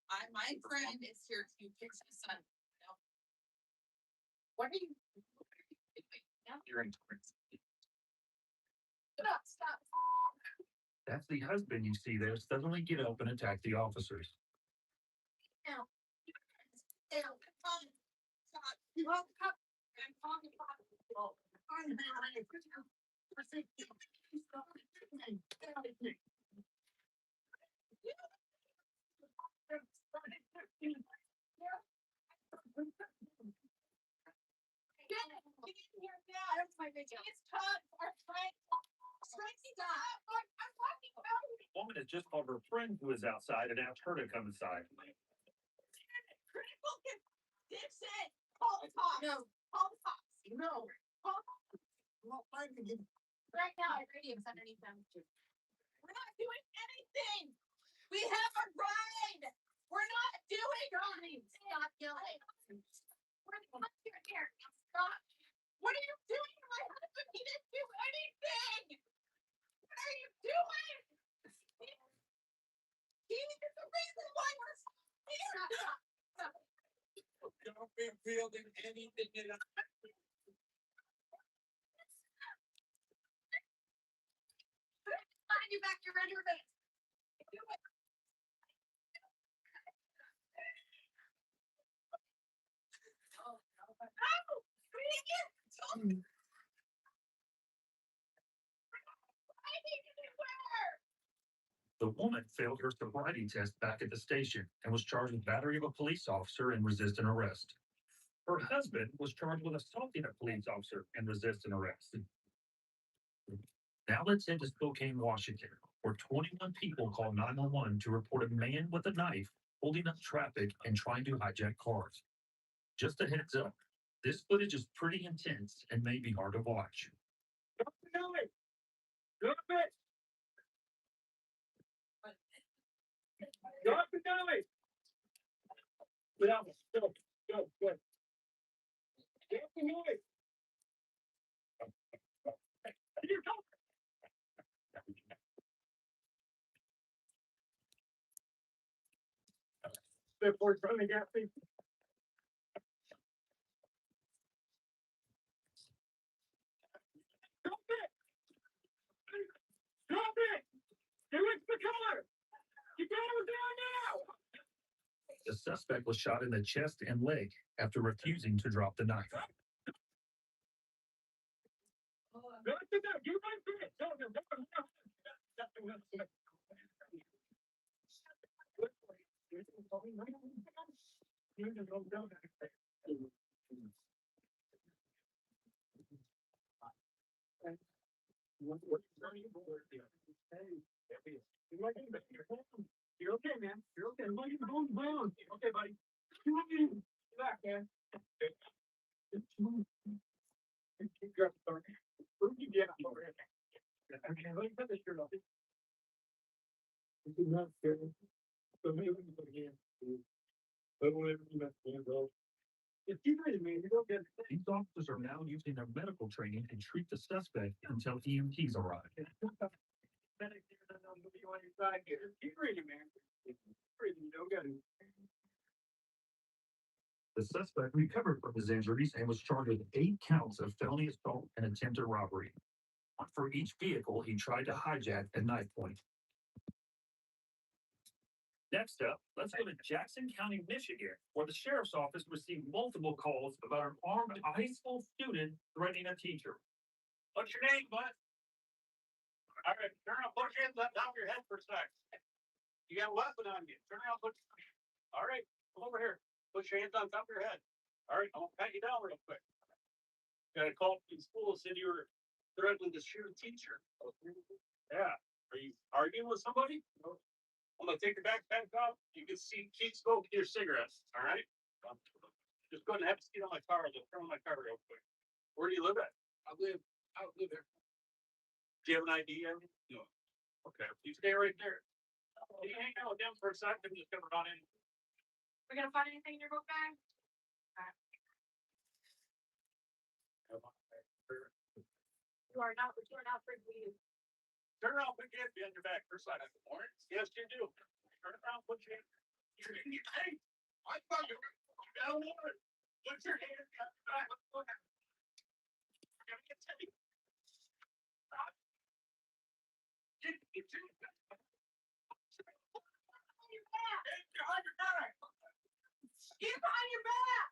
My friend is here to fix his son. No. What are you? Now You're intoxicated. stop. That's the husband you see there suddenly get up and attack the officers. Now. Down. Come on. Stop. Well, come. I'm talking about. I'm married. For safety. Stop. Get out of here. It's tough. Our friend. Stop. I'm talking about. The woman had just called her friend who was outside and asked her to come inside. Critical condition. Call the cops. No. Call the cops. No. Call the cops. Well, right now, I radio is underneath them. We're not doing anything. We have a ride. We're not doing anything. Stop yelling. We're not here. Stop. What are you doing? My husband, he didn't do anything. What are you doing? He is the reason why we're here. Don't be building anything in a. Find you back your under base. Do it. Oh, bring it. The woman failed her sobriety test back at the station and was charged with battery of a police officer and resisting arrest. Her husband was charged with assaulting a police officer and resisting arrest. Now let's head to Spokane, Washington, where 21 people called 911 to report a man with a knife holding up traffic and trying to hijack cars. Just a heads up, this footage is pretty intense and may be hard to watch. Drop it. Drop it down. Without go, go, go. Drop the noise. Here, come. Before trying to get me. Drop it. Drop it. Give it the color. You got it down now. The suspect was shot in the chest and leg after refusing to drop the knife. You might be it. You're okay, man. You're okay. Okay, buddy. Get back, man. Where did you get up over here? Okay, let me put this shirt off. This is not scary. So maybe we can put it in. It's cheaper than me. You don't get it. These officers are now using their medical training to treat the suspect until EMTs arrive. Medic here doesn't know who you on your side here. Keep reading, man. Keep reading. You don't get it. The suspect recovered from his injuries and was charged with 8 counts of felony assault and attempted robbery. One for each vehicle he tried to hijack at knife point. Next up, let's go to Jackson County, Michigan, where the sheriff's office received multiple calls about an armed high school student threatening a teacher. What's your name, bud? All right, turn around, put your hands up top of your head for a sec. You got a weapon on you. Turn around, all right, come over here. Put your hands on top of your head. All right, I'm gonna pat you down real quick. Got a call from the school, said you were threatening to shoot a teacher. Yeah. Are you arguing with somebody? No. I'm gonna take your backpack off. You can see, keep smoking your cigarettes. All right. Just go ahead and have a seat on my car. I'll just turn on my car real quick. Where do you live at? I live there. Do you have an ID? No. Okay. You stay right there. Can you hang out with them for a second? I'm just gonna run in. We're gonna find anything in your book bag? You are not free to leave. Turn around, put your hands behind your back. First side of the morning. Yes, you do. Turn around, put your hands. You're in your thing. I thought you were down there. Put your hand up. Look at. You're gonna get taken. Stop. Get behind your back. Get behind your back.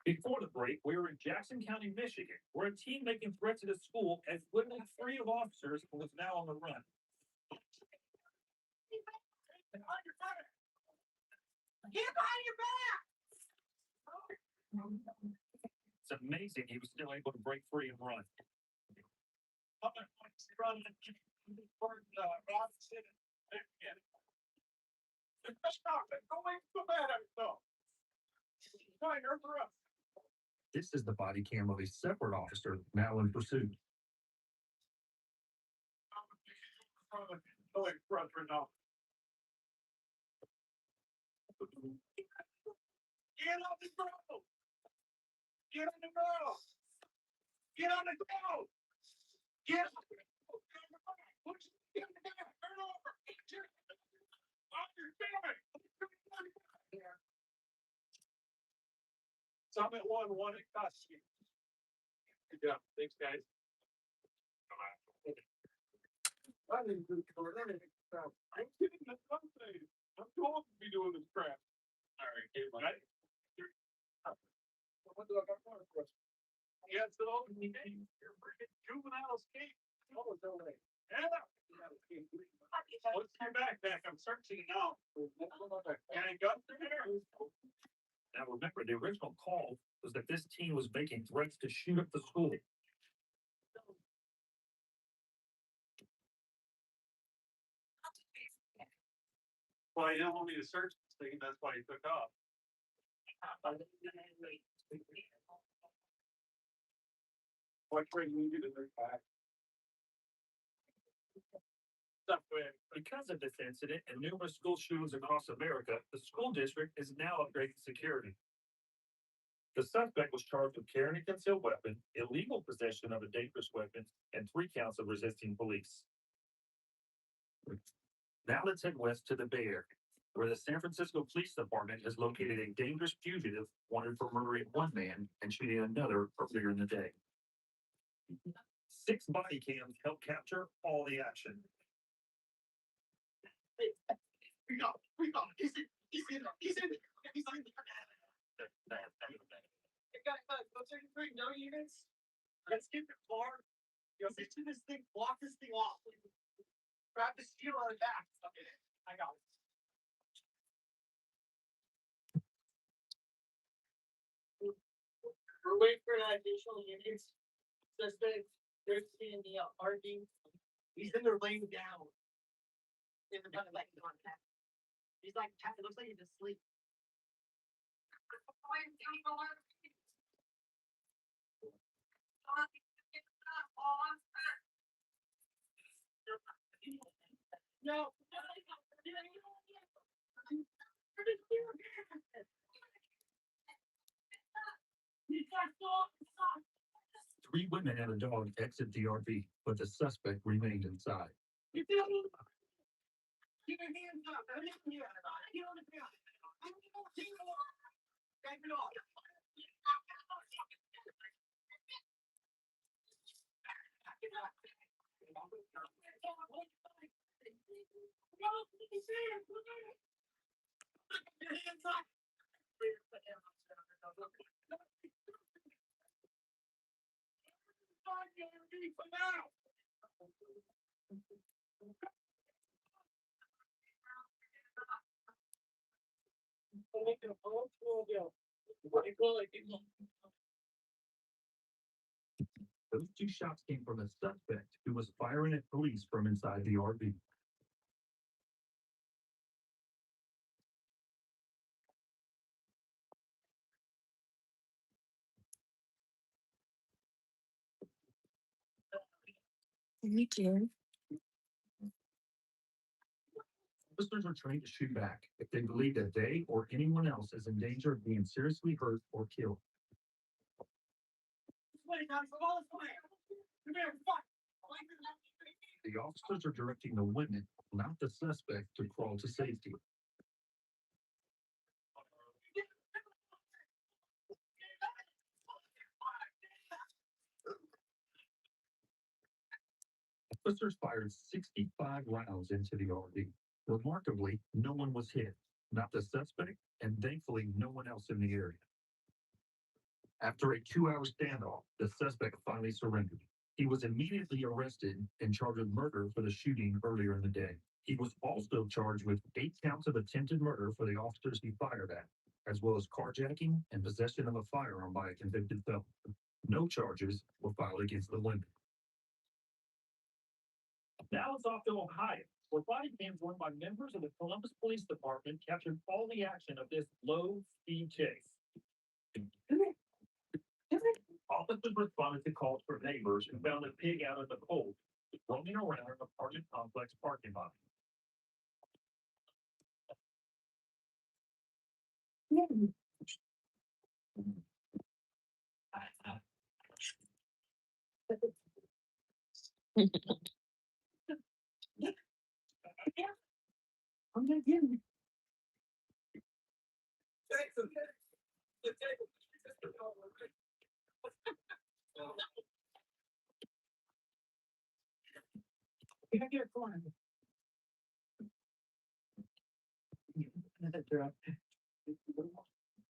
Before the break, we were in Jackson County, Michigan, where a teen making threats at a school as literally three of officers was now on the run. Behind your back. Get behind your back. It's amazing he was still able to break free and run. This is the body cam of a separate officer now in pursuit. Get on the ground! Get on the ground! Get on the ground! Get on the ground! Get on the ground! Turn over! On your stomach! Summit 1 at custody. Good job. Thanks, guys. I didn't do it. I'm kidding. That's what I'm saying. I'm too old to be doing this crap. All right, right? What do I got for a question? Yeah, so you're freaking juvenile escape. Oh, no way. Yeah. What's your backpack? I'm searching it out. Any guns in there? Now remember, the original call was that this teen was making threats to shoot up the school. Well, he didn't want me to search this thing, that's why he took off. What trade we do to their back? Because of this incident and numerous school shootings across America, the school district is now upgrading security. The suspect was charged with carrying a concealed weapon, illegal possession of a dangerous weapon, and 3 counts of resisting police. Now let's head west to the Bay Area, where the San Francisco Police Department has located a dangerous fugitive wanted for murdering one man and shooting another earlier in the day. 6 body cams help capture all the action. We got, he's in. You got 33 no units. Let's get the car. You'll see this thing, block this thing off. Grab the steel on the back. Okay, I got it. We're waiting for additional units. Suspect, they're in the RV. He's in there laying down. In the front of like on that. He's like, it looks like he's asleep. No. 3 women and a dog exit the RV, but the suspect remained inside. Keep your hands up. Get on the ground. Wipe it off. Your hands up. For now. Those 2 shots came from a suspect who was firing at police from inside the RV. Me too. Officers are trained to shoot back if they believe that they or anyone else is in danger of being seriously hurt or killed. Wait, guys, all this way. Come here, fuck. The officers are directing the women, not the suspect, to crawl to safety. Officers fired 65 rounds into the RV. Remarkably, no one was hit, not the suspect, and thankfully no one else in the area. After a 2-hour standoff, the suspect finally surrendered. He was immediately arrested and charged with murder for the shooting earlier in the day. He was also charged with 8 counts of attempted murder for the officers he fired at, as well as carjacking and possession of a firearm by a convicted felon. No charges were filed against the women. Now it's off to Ohio, where body cams run by members of the Columbus Police Department captured all the action of this low-speed chase. Officers responded to calls from neighbors who found a pig out in the cold, roaming around an apartment complex parking lot. I'm gonna give you. Can I get a corner?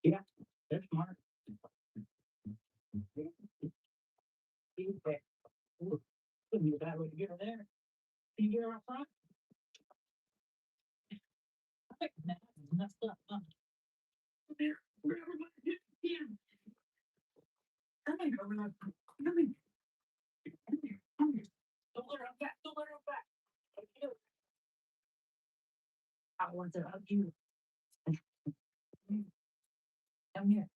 Yeah, that's smart. Feedback. Couldn't be a bad way to get her there. Can you get her up front? Messed up, huh? Come here. Come here, come here. Come here. Come here. Don't let her up back. Don't let her up back. I want to hug you. Come here.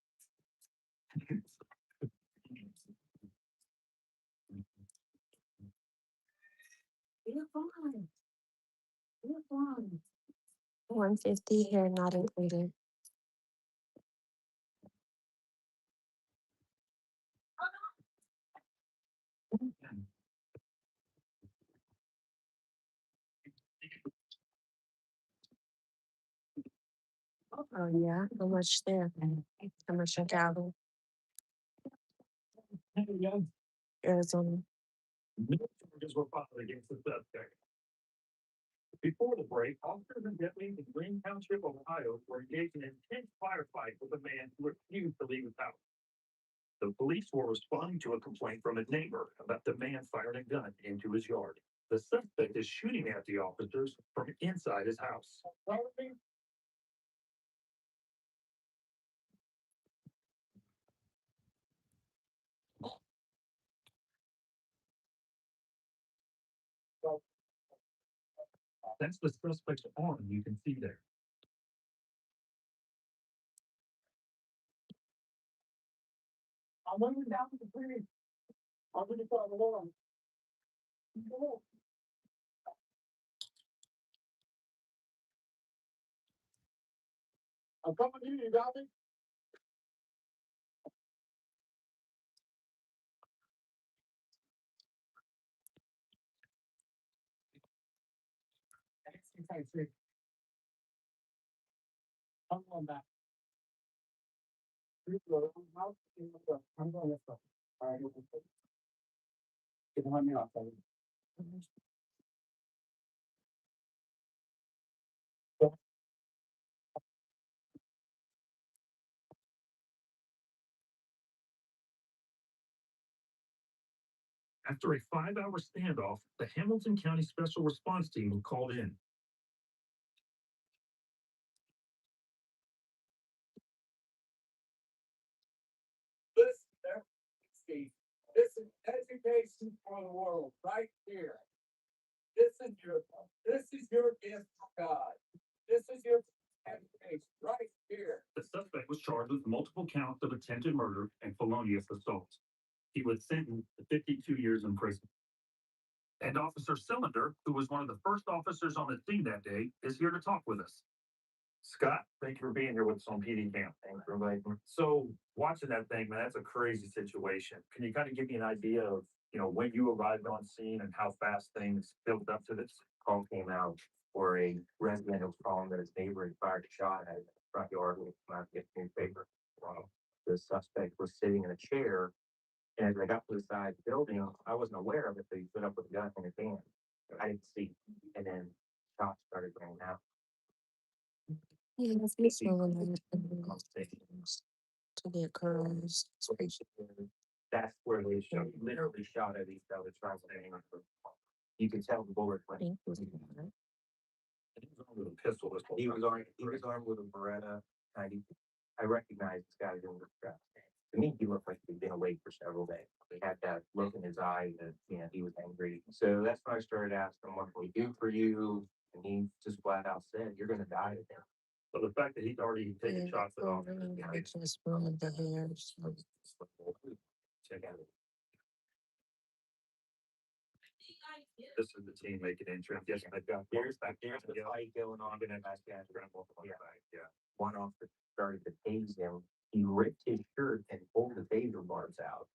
You're fine. You're fine. 150 here, not included. Oh yeah, how much there? Commercial Gallery, Arizona. No charges were filed against the suspect. Before the break, officers and deputies in Green Township, Ohio, were engaged in an intense firefight with a man who refused to leave his house. The police were responding to a complaint from a neighbor about the man firing a gun into his yard. The suspect is shooting at the officers from inside his house. That's the suspect's arm you can see there. I'm moving down to the bridge. I'm gonna try the wall. I'm coming to you, got me? I'm going back. I'm going this way. All right. Let me off. After a 5-hour standoff, the Hamilton County Special Response Team was called in. Listen, Steve, this is education for the world, right here. This is your gift to God. This is your education, right here. The suspect was charged with multiple counts of attempted murder and felonious assault. He was sentenced to 52 years in prison. And Officer Cylinder, who was one of the first officers on the scene that day, is here to talk with us. Scott, thank you for being here with us on PD Camp. Thanks for inviting me. So, watching that thing, man, that's a crazy situation. Can you kind of give me an idea of, when you arrived on scene and how fast things built up to this? Call came out for a resident who was calling that his neighbor had fired a shot at his front yard when he came out to get the newspaper. The suspect was sitting in a chair, and as I got to the side of the building, I wasn't aware of it, but he stood up with a gun in his hand. I didn't see, and then shots started ringing out. Yeah, it's this one to get curls. That's where they literally shot at each other, trying to aim. You could tell the bullet went. He was armed with a pistol. This whole He was time. armed. He was armed with a Beretta 90. I recognized this guy doing the strap. To me, he looked like he'd been awake for several days. He had that look in his eye that he was angry. So that's when I started asking him, "What can we do for you?" And he just flat out said, "You're gonna die today." So the fact that he's already taken Yeah, shots at off. I just ruined the hairs. Check out. This is the team making entrance. Yes, they've got. There's the fight going on, and that guy scrambled. Yeah. One officer started to tase him. He ripped his shirt and pulled the taser barbs out.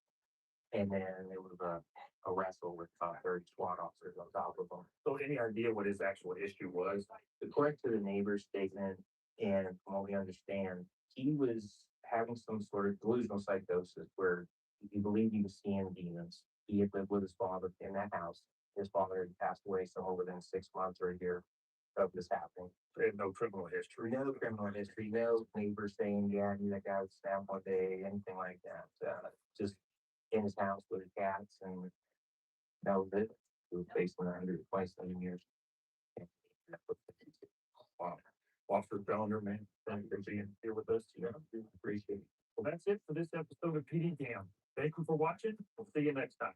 And then there was a wrestle with 30 SWAT officers on top of him. So any idea what his actual issue was? According to the neighbor's statement, and from what we understand, he was having some sort of delusional psychosis where he believed he was seeing demons. He had lived with his father in that house. His father had passed away somewhere within 6 months or a year of this happening. They had no criminal history. No criminal history, no neighbors saying, yeah, he that guy was stabbed one day, anything like that. Just in his house with his cats, and that was it. He was facing 127 years. Wow. Officer Bellender, man, thank you for being here with us. Appreciate it. Well, that's it for this episode of PD Cam. Thank you for watching. We'll see you next time.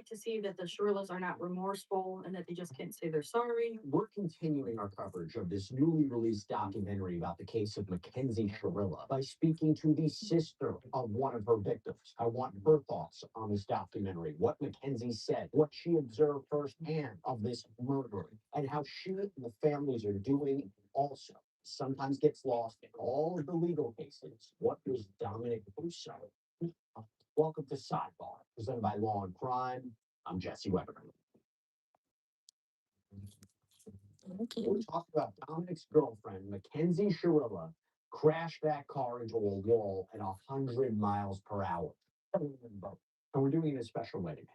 To see that the Shirley's are not remorseful and that they just can't say they're sorry. We're continuing our coverage of this newly released documentary about the case of Mackenzie Shirilla by speaking to the sister of one of her victims. I want her thoughts on this documentary, what Mackenzie said, what she observed firsthand of this murder, and how she and the families are doing also. Sometimes gets lost in all of the legal cases. What does Dominic Russo? Welcome to Sidebar, presented by Law and Crime. I'm Jesse Weber. Okay. We talked about Dominic's girlfriend, Mackenzie Shirilla, crashed that car into a wall at 100 miles per hour. And we're doing it in a special way today.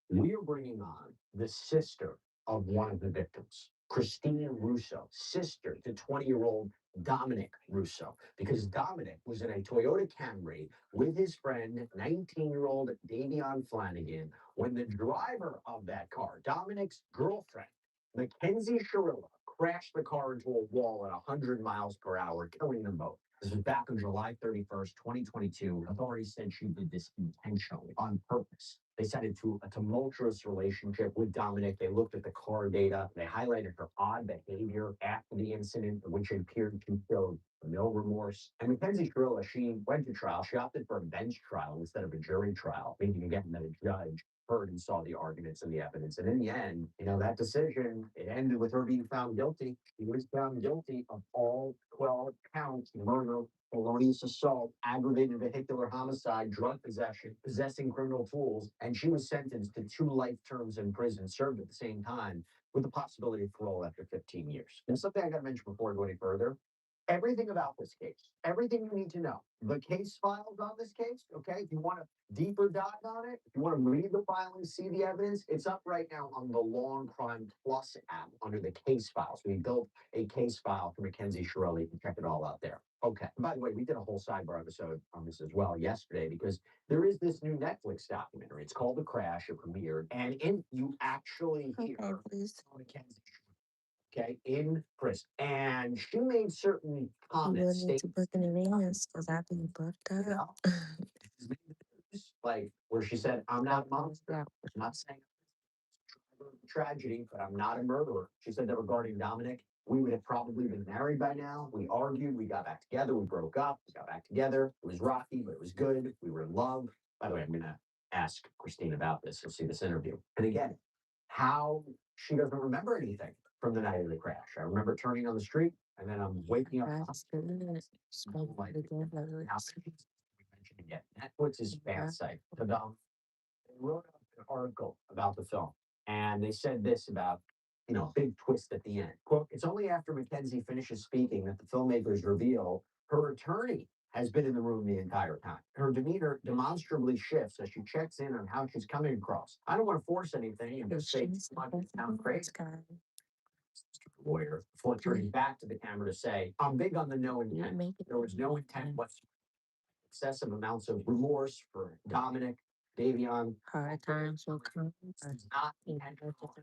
We are bringing on the sister of one of the victims, Christine Russo, sister to 20-year-old Dominic Russo, because Dominic was in a Toyota Camry with his friend, 19-year-old Davion Flanagan, when the driver of that car, Dominic's girlfriend, Mackenzie Shirilla, crashed the car into a wall at 100 miles per hour, killing them both. This was back on July 31st, 2022. Authorities said she did this intentionally, on purpose. They said it to a tumultuous relationship with Dominic. They looked at the car data. They highlighted her odd behavior after the incident, which appeared to show no remorse. And Mackenzie Shirilla, she went to trial. She opted for a bench trial instead of a jury trial, meaning again that a judge heard and saw the arguments and the evidence. And in the end, that decision, it ended with her being found guilty. She was found guilty of all 12 counts: murder, felonious assault, aggravated vehicular homicide, drug possession, possessing criminal tools, and she was sentenced to 2 life terms in prison, served at the same time, with the possibility of parole after 15 years. And something I got to mention before I go any further, everything about this case, everything you need to know. The case files on this case, okay? If you want to deeper dive on it, if you want to read the filings, see the evidence, it's up right now on the Long Crime Plus app under the case files. We built a case file for Mackenzie Shirley. You can check it all out there. Okay. By the way, we did a whole sidebar episode on this as well yesterday because there is this new Netflix documentary. It's called The Crash. It premiered, and you actually hear Okay, please. Mackenzie, okay, in prison, and she made certain You comments. will need to book an advance because I've been booked up. Like where she said, "I'm not a monster. Yeah. I'm not saying tragedy, but I'm not a murderer." She said that regarding Dominic, we would have probably been married by now. We argued, we got back together, we broke up, we got back together. It was rocky, but it was good. We were in love. By the way, I'm gonna ask Christine about this. You'll see this interview. And again, how she doesn't remember anything from the night of the crash. I remember turning on the street and then I'm waking up. That's good. Spoke Like, to the devil. now, we mentioned again, Netflix is fan site. They wrote up an article about the film, and they said this about, big twist at the end. Quote, "It's only after Mackenzie finishes speaking that the filmmakers reveal her attorney has been in the room the entire time. Her demeanor demonstrably shifts as she checks in on how she's coming across. I don't want to force anything and just say She's too much and sound crazy." guy. Lawyer, before turning back to the camera to say, "I'm big on the no You intent. make it. There was no intent whatsoever. Excessive amounts of remorse for Dominic, Davion. Hard times will come. This is not intentional. I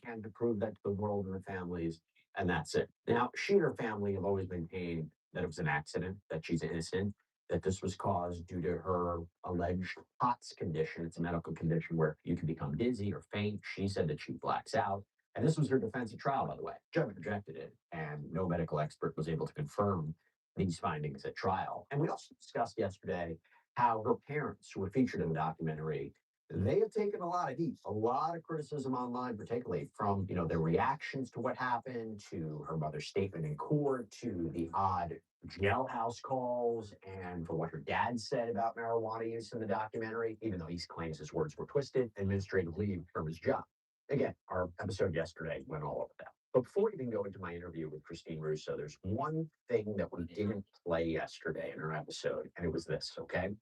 can to prove that to the world and the families, and that's it." Now, she and her family have always maintained that it was an accident, that she's innocent, that this was caused due to her alleged POTS condition. It's a medical condition where you can become dizzy or faint. She said that she blacks out. And this was her defense at trial, by the way. Judge rejected it, and no medical expert was able to confirm these findings at trial. And we also discussed yesterday how her parents, who were featured in the documentary, they have taken a lot of heat, a lot of criticism online, particularly from, their reactions to what happened, to her mother's statement in court, to the odd jailhouse calls, and for what her dad said about marijuana use in the documentary, even though he claims his words were twisted, administrative leave from his job. Again, our episode yesterday went all over that. But before we even go into my interview with Christine Russo, there's one thing that we didn't play yesterday in our episode, and it was this, okay?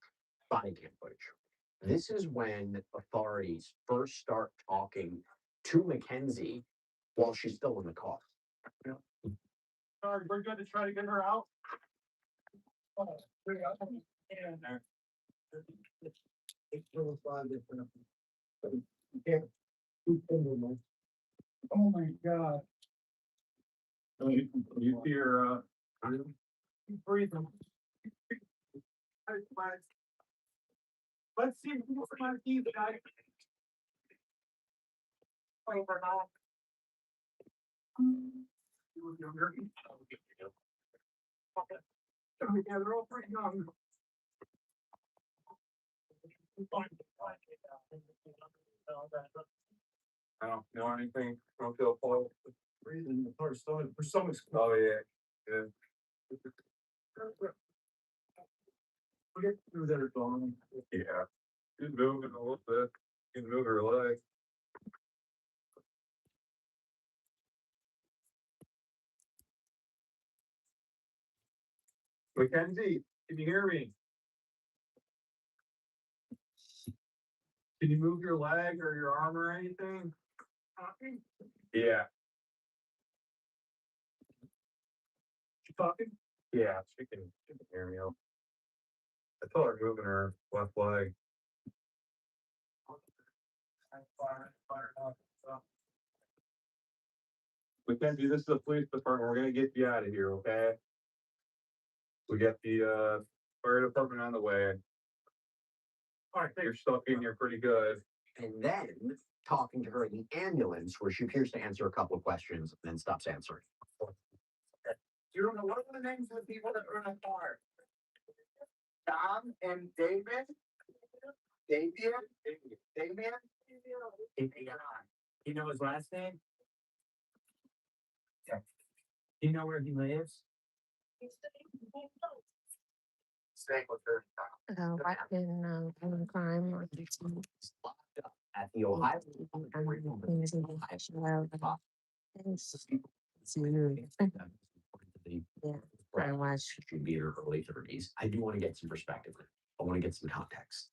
Body cam footage. This is when authorities first start talking to Mackenzie while she's still in the car. Sorry, we're good to try to get her out. Oh my God. You fear, Keep breathing. Let's see who's my teeth, guys. Over now. You were younger. Okay. Yeah, they're all pretty young. I don't know anything, don't feel cold. Breathing, the first stomach, for stomach. Oh, yeah, yeah. We'll get through there, Dawn. Yeah, she's moving a little bit, you can move her leg. Mackenzie, can you hear me? Can you move your leg or your arm or anything? Yeah. You talking? Yeah, she can hear me. I told her moving her left leg. Mackenzie, this is the police department. We're gonna get you out of here, okay? We got the fire department on the way. All right, you're stuck in here pretty good. And then talking to her in the ambulance, where she appears to answer a couple of questions and then stops answering. You don't know what are the names of the people that were in the car? Tom and David? Davian? You know his last name? Yeah. Do you know where he lives? Stay with her. Right in crime or Locked up at the Ohio. probably. Yeah, I watch. Should be in her early 30s. I do want to get some perspective. I want to get some context.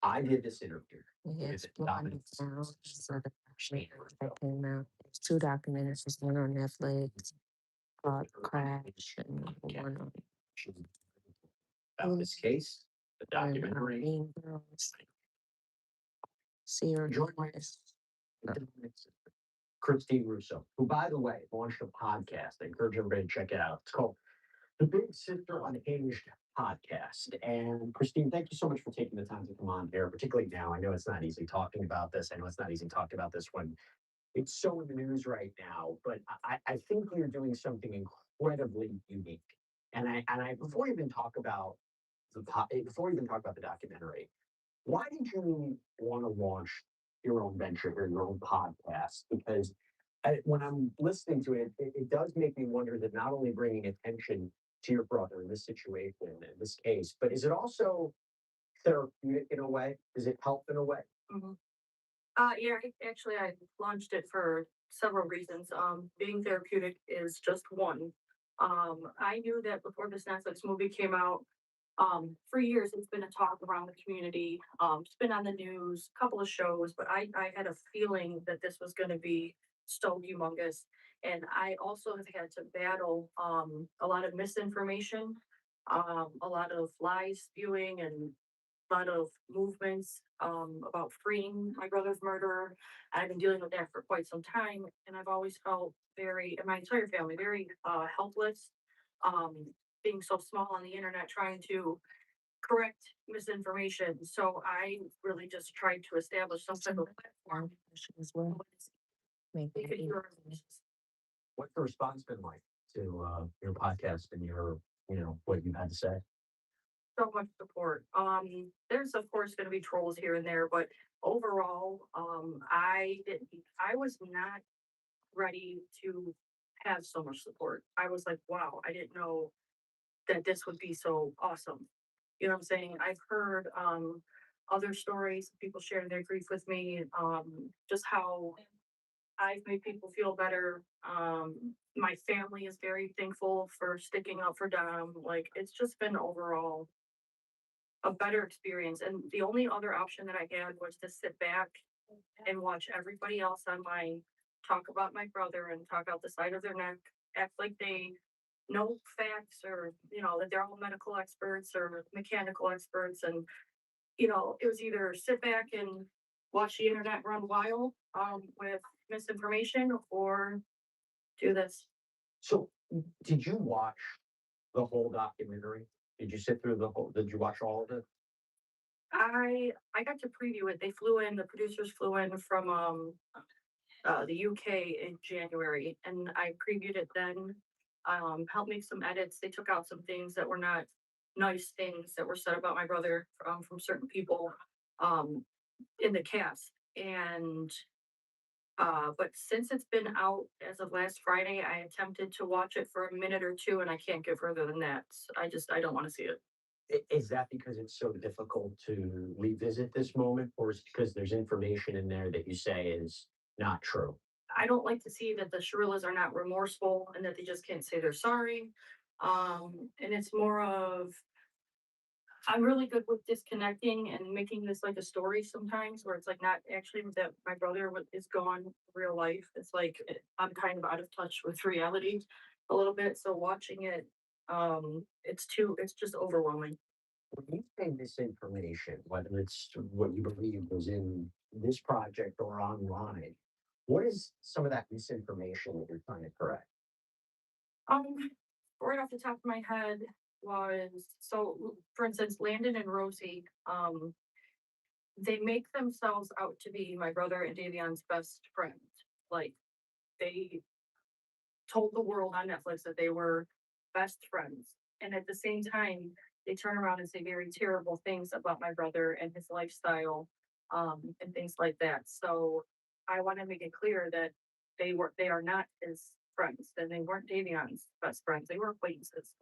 I did this interview. Yes, with Blind Now. So the documentary that came out. There's two documentaries, there's one on Netflix called Crash and one on About this case, the documentary. Mean Girls. Series. Christine Russo, who, by the way, launched a podcast. I encourage everybody to check it out. It's called The Big Sister Unhinged Podcast. And Christine, thank you so much for taking the time to come on here, particularly now. I know it's not easy talking about this. I know it's not easy talking about this when it's so in the news right now, but I think you're doing something incredibly unique. And before you even talk about before you even talk about the documentary, why did you want to launch your own venture here, your own podcast? Because when I'm listening to it, it does make me wonder that not only bringing attention to your brother in this situation, in this case, but is it also therapeutic in a way? Does it help in a way? Yeah, actually, I launched it for several reasons. Being therapeutic is just one. I knew that before this Netflix movie came out, for years it's been a talk around the community. It's been on the news, a couple of shows, but I had a feeling that this was going to be so humongous. And I also have had to battle a lot of misinformation, a lot of lies spewing, and a lot of movements about freeing my brother's murderer. I've been dealing with that for quite some time, and I've always felt very, and my entire family, very helpless, being so small on the internet, trying to correct misinformation. So I really just tried to establish some type of platform. As well. Maybe. They could hear our voices. What's the response been like to your podcast and your, what you had to say? So much support. There's of course going to be trolls here and there, but overall, I was not ready to have so much support. I was like, wow, I didn't know that this would be so awesome. You know what I'm saying? I've heard other stories, people sharing their grief with me, just how I've made people feel better. My family is very thankful for sticking up for Dom. Like, it's just been overall a better experience. And the only other option that I had was to sit back and watch everybody else online talk about my brother and talk out the side of their neck, act like they know facts, or that they're all medical experts or mechanical experts. And it was either sit back and watch the internet run wild with misinformation, or do this. So, did you watch the whole documentary? Did you sit through did you watch all of it? I got to preview it. The producers flew in from the UK in January, and I previewed it then. Helped make some edits. They took out some things that were not nice things that were said about my brother from certain people in the cast. And but since it's been out as of last Friday, I attempted to watch it for a minute or two, and I can't get further than that. I don't want to see it. Is that because it's so difficult to revisit this moment, or is it because there's information in there that you say is not true? I don't like to see that the Shrillas are not remorseful and that they just can't say they're sorry. And it's more of, I'm really good with disconnecting and making this like a story sometimes, where it's like not actually that my brother is gone in real life. It's like I'm kind of out of touch with reality a little bit. So watching it, it's just overwhelming. When you say misinformation, whether it's what you believe was in this project or online, what is some of that misinformation that you're trying to correct? Right off the top of my head was, so for instance, Landon and Rosie, they make themselves out to be my brother and Davion's best friend. Like, they told the world on Netflix that they were best friends. And at the same time, they turn around and say very terrible things about my brother and his lifestyle, and things like that. So I want to make it clear that they are not his friends, and they weren't Davion's best friends. They were acquaintances.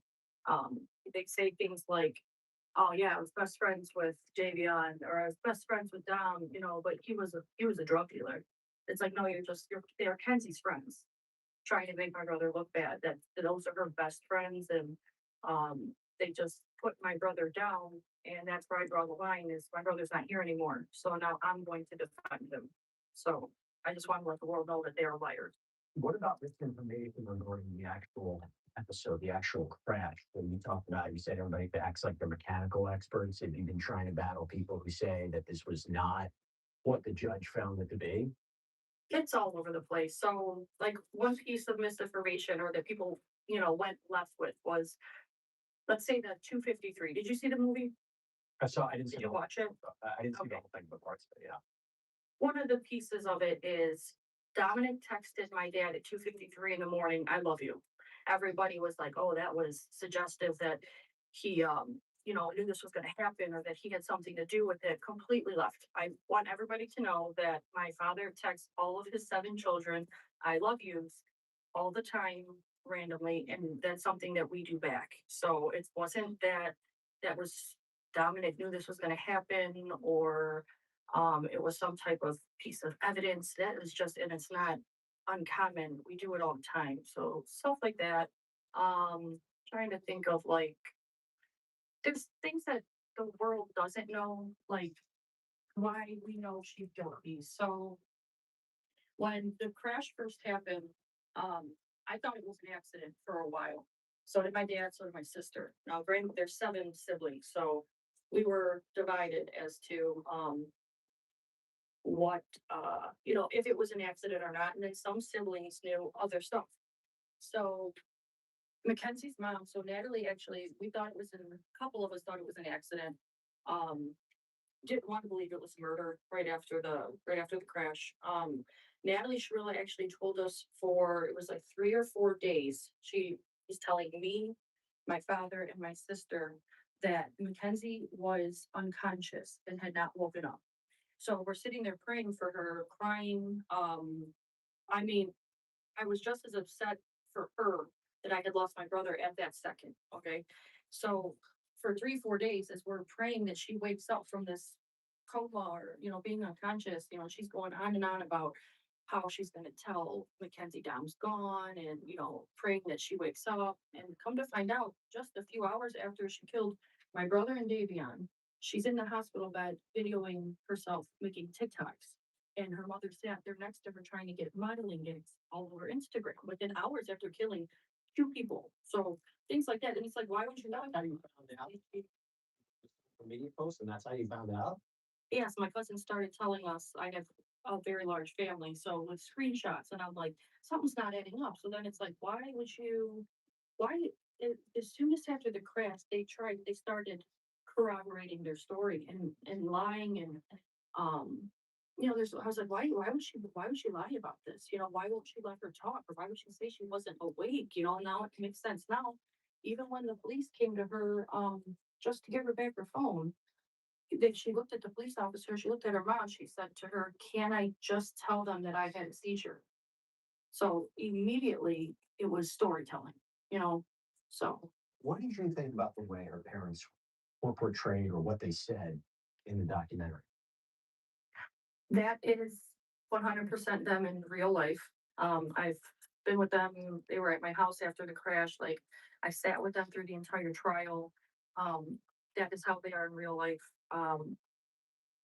They say things like, "Oh yeah, I was best friends with Davion," or "I was best friends with Dom," but he was a drug dealer. It's like, no, they are Kenzie's friends. trying to make my brother look bad, that those are her best friends and, they just put my brother down. And that's where I draw the line is my brother's not here anymore. So now I'm going to defend him. So I just want to let the world know that they are liars. What about misinformation regarding the actual episode, the actual crash that you talked about? You said everybody acts like they're mechanical experts. Have you been trying to battle people who say that this was not what the judge found it to be? It's all over the place. So like one piece of misinformation or that people, went left with was, let's say the 253. Did you see the movie? I didn't see Did the you watch it? I didn't see the Okay. whole thing, but parts of it, yeah. One of the pieces of it is Dominic texted my dad at 2:53 in the morning, "I love you." Everybody was like, "Oh, that was suggestive that he, knew this was going to happen or that he had something to do with it." Completely left. I want everybody to know that my father texts all of his 7 children, "I love yous," all the time, randomly, and that's something that we do back. So it wasn't that was Dominic knew this was going to happen or it was some type of piece of evidence that is just, and it's not uncommon. We do it all the time. So stuff like that. Trying to think of like, there's things that the world doesn't know, like why we know she's guilty. So when the crash first happened, I thought it was an accident for a while. So did my dad, so did my sister. Now, granted, there's 7 siblings, so we were divided as to what if it was an accident or not, and then some siblings knew other stuff. So Mackenzie's mom, so Natalie actually, we thought it was a couple of us thought it was an accident. Um, didn't want to believe it was murder right after the crash. Natalie Shirley actually told us for it was like 3 or 4 days. She was telling me, my father, and my sister that Mackenzie was unconscious and had not woken up. So we're sitting there praying for her, crying. I mean, I was just as upset for her that I had lost my brother at that second. Okay. So for 3, 4 days, as we're praying that she wakes up from this coma or, being unconscious, she's going on and on about how she's going to tell Mackenzie Dom's gone and, praying that she wakes up. And come to find out, just a few hours after she killed my brother and Davion, she's in the hospital bed videoing herself making TikToks. And her mother sat there next to her trying to get modeling gigs all over Instagram within hours after killing 2 people. So things like that. And it's like, why would you know? How you found out? A media post, and that's how you found out? Yes, my cousin started telling us I have a very large family, so with screenshots, and I'm like, something's not adding up. So then it's like, why, as soon as after the crash, they started corroborating their story and lying and, I was like, why would she lie about this? Why won't she let her talk? Or why would she say she wasn't awake? Now it makes sense now. Even when the police came to her, just to give her back her phone, then she looked at the police officer, she looked at her mom, she said to her, "Can I just tell them that I had a seizure?" So immediately it was storytelling, so. What did you think about the way her parents were portrayed or what they said in the documentary? That is 100% them in real life. I've been with them. They were at my house after the crash. Like I sat with them through the entire trial. That is how they are in real life.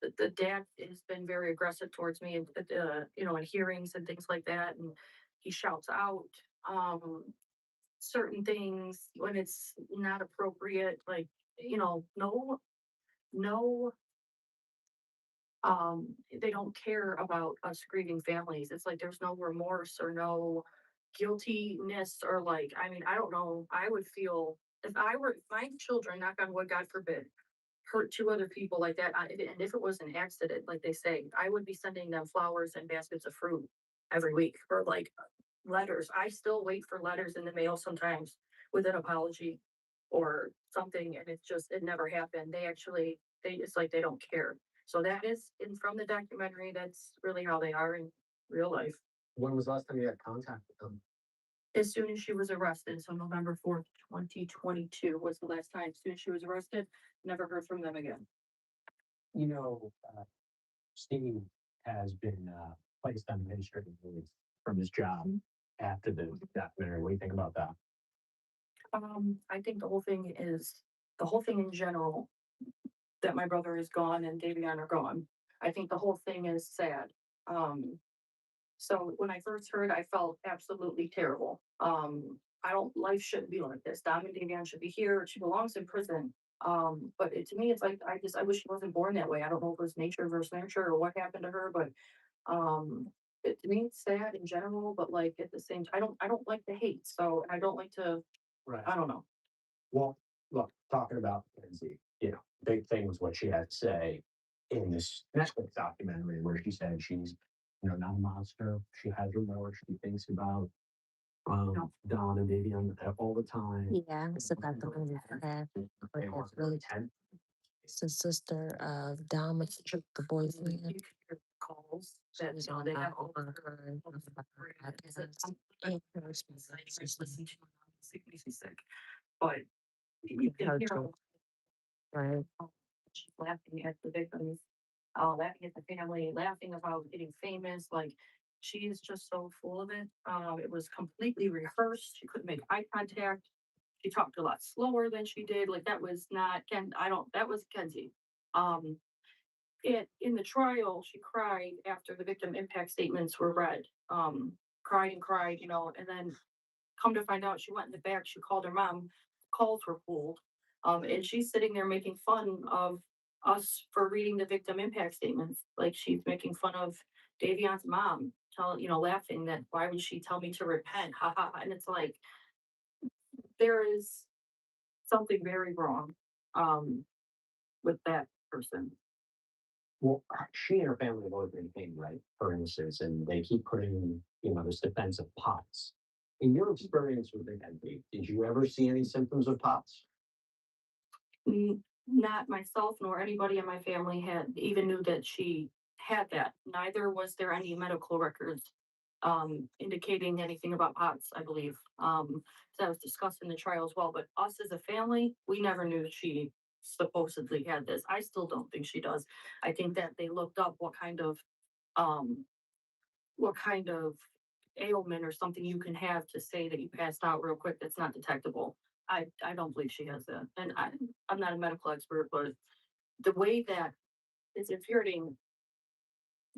The dad has been very aggressive towards me, in hearings and things like that, and he shouts out certain things when it's not appropriate. Like no they don't care about us grieving families. It's like there's no remorse or no guiltiness or like, I mean, I don't know. I would feel if my children, knock on wood, God forbid, hurt 2 other people like that, and if it was an accident, like they say, I would be sending them flowers and baskets of fruit every week or like letters. I still wait for letters in the mail sometimes with an apology or something, and it never happened. It's like they don't care. So that is from the documentary. That's really how they are in real life. When was the last time you had contact with them? As soon as she was arrested, so November 4th, 2022 was the last time. As soon as she was arrested, never heard from them again. Steve has been placed on administrative leave from his job. after the documentary. What do you think about that? I think the whole thing in general, that my brother is gone and Davion are gone. I think the whole thing is sad. So when I first heard, I felt absolutely terrible. Life shouldn't be like this. Dom and Davion should be here. She belongs in prison. But to me, it's like, I wish she wasn't born that way. I don't know if it was nature versus nurture or what happened to her, but, to me, it's sad in general, but like at the same time, I don't like the hate. So I don't like to, Right. I don't know. Well, look, talking about Lindsay, big thing was what she had to say in this Netflix documentary where she said she's, not a monster. She has remorse. She thinks about Don and Davion all the time. Yeah, it's about the one that had They want to go to 10. it's the sister of Dom, the boyfriend. You can hear calls She that, was you know, on they that have all over her and is it- podcast. I'm- And her Listen sister, to it, makes me sick. But you can her hear too, right? she's laughing at the victims, laughing at the family, laughing about getting famous. Like she is just so full of it. It was completely rehearsed. She couldn't make eye contact. She talked a lot slower than she did. Like that was not Ken. That was Kenzie. In the trial, she cried after the victim impact statements were read. Cried and cried, and then come to find out, she went in the back. She called her mom. Calls were pulled. And she's sitting there making fun of us for reading the victim impact statements. Like she's making fun of Davion's mom, laughing that why would she tell me to repent? Ha ha. And it's like there is something very wrong with that person. Well, she and her family have always been paying, right, for instance, and they keep putting, this defense of POTS. In your experience with the NP, did you ever see any symptoms of POTS? Not myself nor anybody in my family had even knew that she had that. Neither was there any medical records indicating anything about POTS, I believe. That was discussed in the trial as well. But us as a family, we never knew that she supposedly had this. I still don't think she does. I think that they looked up what kind of ailment or something you can have to say that you passed out real quick that's not detectable. I don't believe she has that. And I'm not a medical expert, but the way that it's infuriating,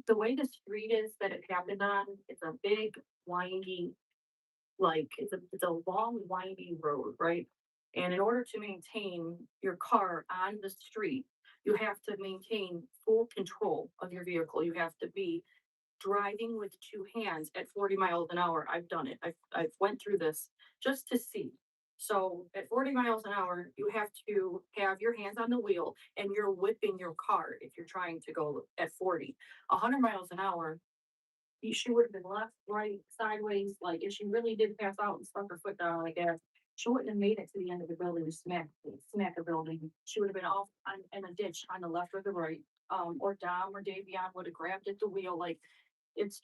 the way the street is that it happened on, it's a big, windy, it's a long, windy road, right? And in order to maintain your car on the street, you have to maintain full control of your vehicle. You have to be driving with two hands at 40 miles an hour. I've done it. I've went through this just to see. So at 40 miles an hour, you have to have your hands on the wheel and you're whipping your car if you're trying to go at 40. 100 miles an hour, she would have been left, right, sideways. Like if she really did pass out and stuck her foot down like that, she wouldn't have made it to the end of the building to smack a building. She would have been off in a ditch on the left or the right. Or Dom or Davion would have grabbed at the wheel. Like it's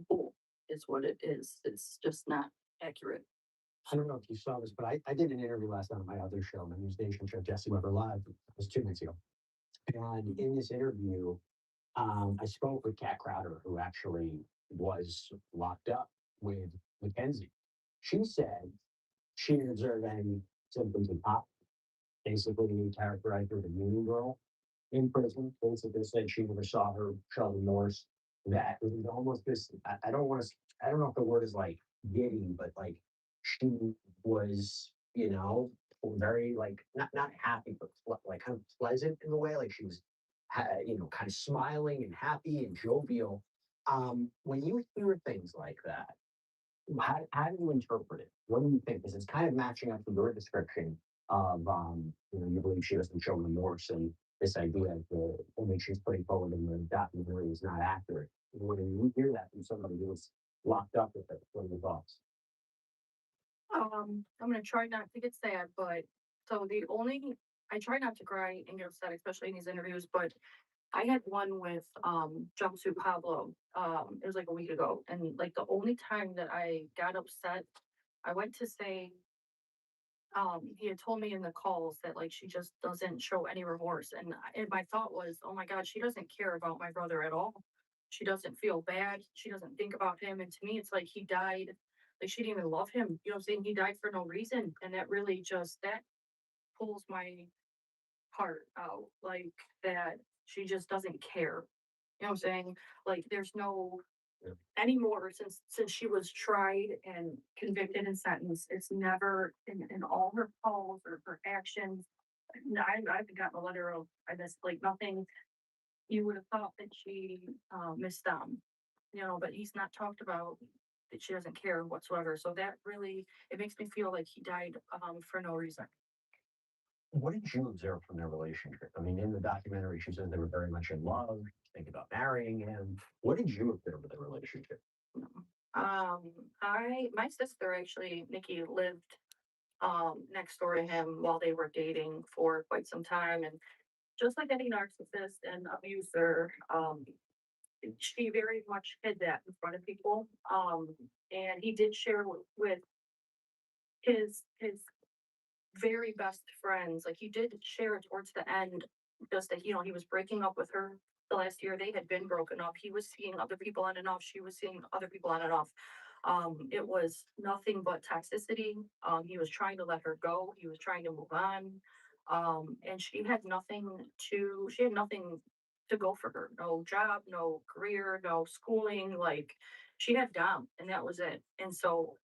bull is what it is. It's just not accurate. I don't know if you saw this, but I did an interview last night on my other show, my News Nation show, Jesse Weber Live. It was 2 nights ago. And in this interview, I spoke with Kat Crowder, who actually was locked up with Mackenzie. She said she didn't observe any symptoms of POP. Basically, you characterized her as a mean girl in prison. Basically said she never saw her show remorse. That it was almost this. I don't want to. I don't know if the word is like giddy, but like she was, very like not happy, but like kind of pleasant in a way. Like she was, kind of smiling and happy and jovial. When you hear things like that, how do you interpret it? What do you think? Because it's kind of matching up to your description of, you believe she doesn't show remorse and this idea of the image she's putting forward in the documentary is not accurate. When you hear that from somebody who was locked up with it, what are your thoughts? I'm gonna try not to get sad, but I try not to cry and get upset, especially in these interviews, but I had one with Jumpsuit Pablo. It was like a week ago. And like the only time that I got upset, I went to say he had told me in the calls that like she just doesn't show any remorse. And my thought was, oh my God, she doesn't care about my brother at all. she doesn't feel bad. She doesn't think about him. And to me, it's like he died. Like she didn't even love him. You know what I'm saying? He died for no reason. And that really just, that pulls my heart out. Like that she just doesn't care. You know what I'm saying? Like there's no anymore since she was tried and convicted and sentenced. It's never in all her calls or her actions. I haven't gotten a letter of I guess like nothing. You would have thought that she missed them, you know, but he's not talked about that she doesn't care whatsoever. So that really it makes me feel like he died for no reason. What did you observe from their relationship? I mean, in the documentary, she said they were very much in love, thinking about marrying him. What did you observe with their relationship? My sister actually, Nikki, lived next door to him while they were dating for quite some time, and just like any narcissist and abuser, she very much hid that in front of people. And he did share with his very best friends. Like he did share it towards the end, just that he was breaking up with her the last year. They had been broken up. He was seeing other people on and off. She was seeing other people on and off. It was nothing but toxicity. He was trying to let her go. He was trying to move on. And she had nothing to go for her. No job, no career, no schooling. Like she had down, and that was it. And so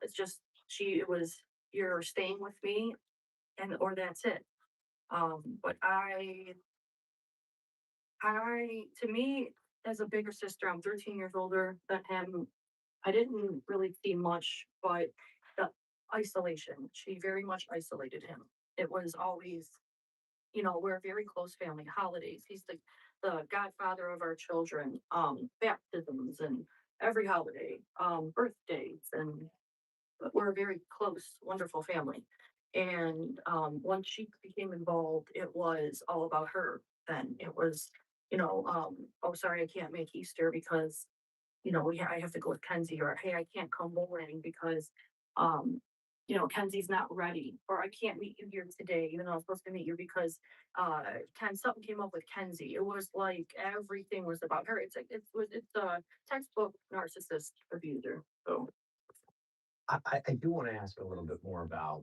it's just it was you're staying with me, or that's it. But to me, as a bigger sister, I'm 13 years older than him. I didn't really see much, but the isolation, she very much isolated him. It was always, we're a very close family. Holidays, he's the godfather of our children, baptisms and every holiday, birthdays, and we're a very close, wonderful family. And once she became involved, it was all about her. Then it was, oh, sorry, I can't make Easter because, I have to go with Kenzie, or hey, I can't come bowling because, Kenzie's not ready, or I can't meet you here today, even though I'm supposed to meet you because something came up with Kenzie. It was like everything was about her. It's a textbook narcissist abuser. So. I do want to ask a little bit more about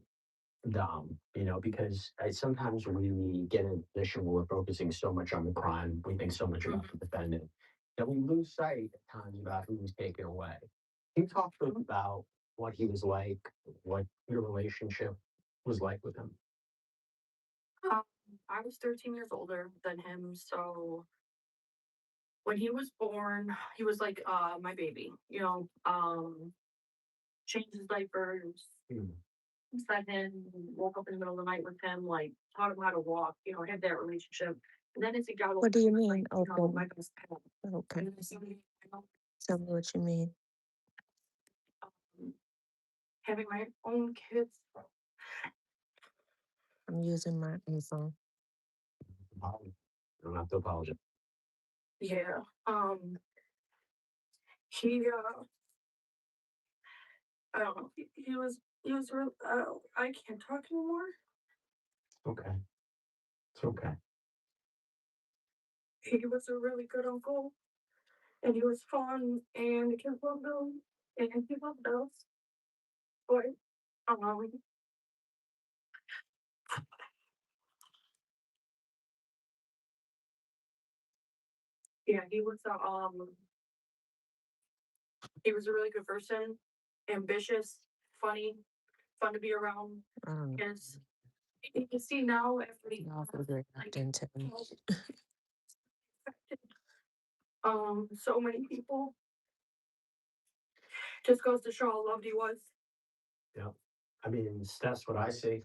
Dom, because sometimes we get in a position where we're focusing so much on the crime, we think so much about the defendant, that we lose sight at times about who was taken away. Can you talk to us about what he was like, what your relationship was like with him? I was 13 years older than him, so when he was born, he was like my baby, changed his diapers, fed him, woke up in the middle of the night with him, like taught him how to walk, had that relationship. And then as he got older, What do you mean? like, Open. my best friend. Okay. And then somebody, Tell me what you mean. having my own kids. I'm using my iPhone. You don't have to apologize. Yeah. He I don't know. He was real. I can't talk anymore. Okay. It's okay. He was a really good uncle, and he was fun, and the kids loved him, and he loved us. But yeah, he was a really good person, ambitious, funny, fun to be around. I don't know. Yes, you can see now after he Y'all figure it into me. so many people. Just goes to show how loved he was. Yeah. I mean, that's what I see.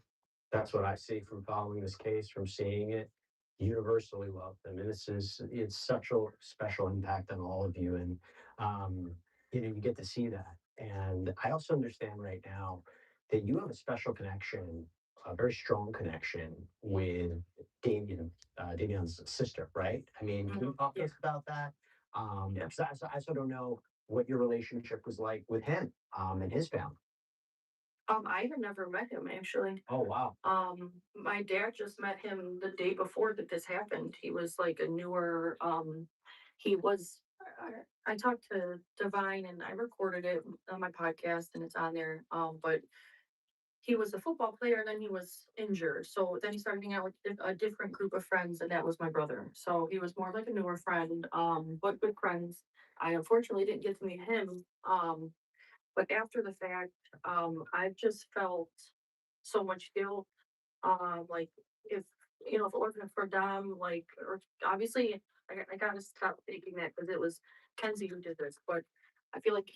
That's what I see from following this case, from seeing it. Universally loved them. And it's such a special impact on all of you. And, you get to see that. And I also understand right now that you have a special connection, a very strong connection with Damien's sister, right? I mean, can you talk to us about that? Because I also don't know what your relationship was like with him and his family. I had never met him actually. Oh, wow. My dad just met him the day before that this happened. He was like a newer, he was, I talked to Divine and I recorded it on my podcast and it's on there. But he was a football player and then he was injured. So then he started hanging out with a different group of friends, and that was my brother. So he was more like a newer friend, but good friends. I unfortunately didn't get to meet him. But after the fact, I've just felt so much guilt. Like if if it wasn't for Dom, like, or obviously I gotta stop thinking that because it was Kenzie who did this, but I feel like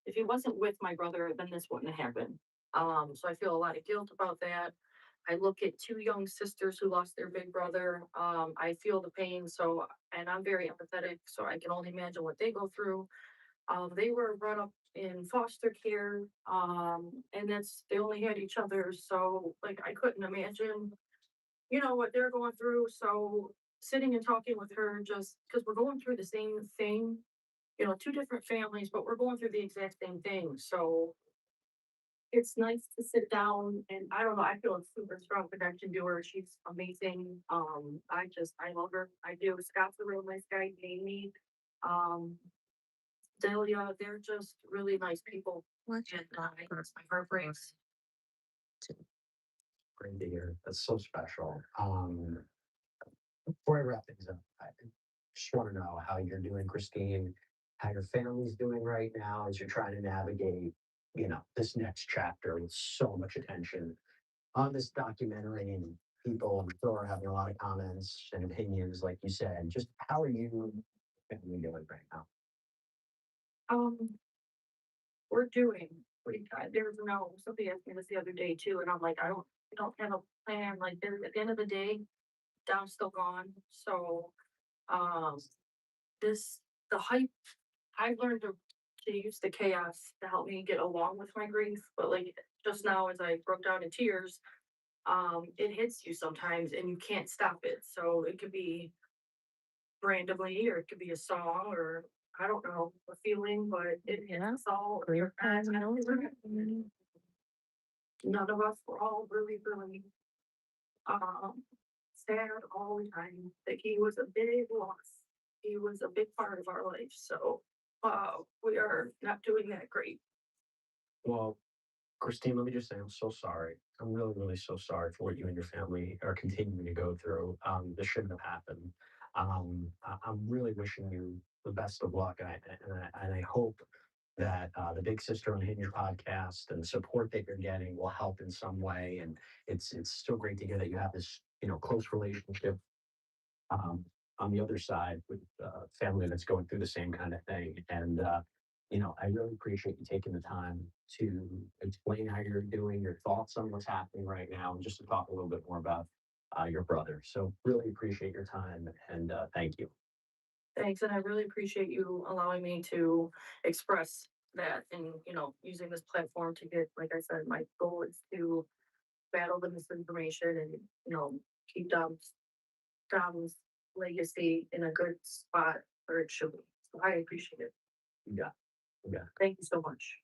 if he wasn't with my brother, then this wouldn't have happened. So I feel a lot of guilt about that. I look at two young sisters who lost their big brother. I feel the pain, and I'm very empathetic, so I can only imagine what they go through. They were brought up in foster care, and they only had each other, so like I couldn't imagine, what they're going through. So sitting and talking with her, just because we're going through the same thing, two different families, but we're going through the exact same thing. So it's nice to sit down, and I don't know, I feel a super strong connection to her. She's amazing. I love her. I do. Scott's a real nice guy, Jamie. Um, Delia, they're just really nice people. What's And my heart breaks. Great to hear. That's so special. Before I wrap things up, I just want to know how you're doing, Christine, how your family's doing right now as you're trying to navigate, this next chapter with so much attention on this documentary, and people, I'm sure, are having a lot of comments and opinions, like you said. Just how are you and family doing right now? Um, we're doing pretty good. There's no, somebody asked me this the other day too, and I'm like, I don't have a plan. Like, at the end of the day, Dom's still gone. So, um, the hype, I've learned to use the chaos to help me get along with my grief. But like just now, as I broke down in tears, it hits you sometimes and you can't stop it. So it could be randomly, or it could be a song, or I don't know, a feeling, but it hits us all. None of us were all really, really um sad all the time. That he was a big loss. He was a big part of our life. So we are not doing that great. Well, Christine, let me just say I'm so sorry. I'm really, really so sorry for what you and your family are continuing to go through. This shouldn't have happened. I'm really wishing you the best of luck, and I hope that the Big Sister on Hinge podcast and the support that you're getting will help in some way. And it's so great to hear that you have this close relationship um, on the other side with family that's going through the same kind of thing. And I really appreciate you taking the time to explain how you're doing, your thoughts on what's happening right now, and just to talk a little bit more about your brother. So really appreciate your time, and thank you. Thanks, and I really appreciate you allowing me to express that, and using this platform to get, like I said, my goal is to battle the misinformation and keep Dom's legacy in a good spot where it should be. So I appreciate it. Yeah, yeah. Thank you so much.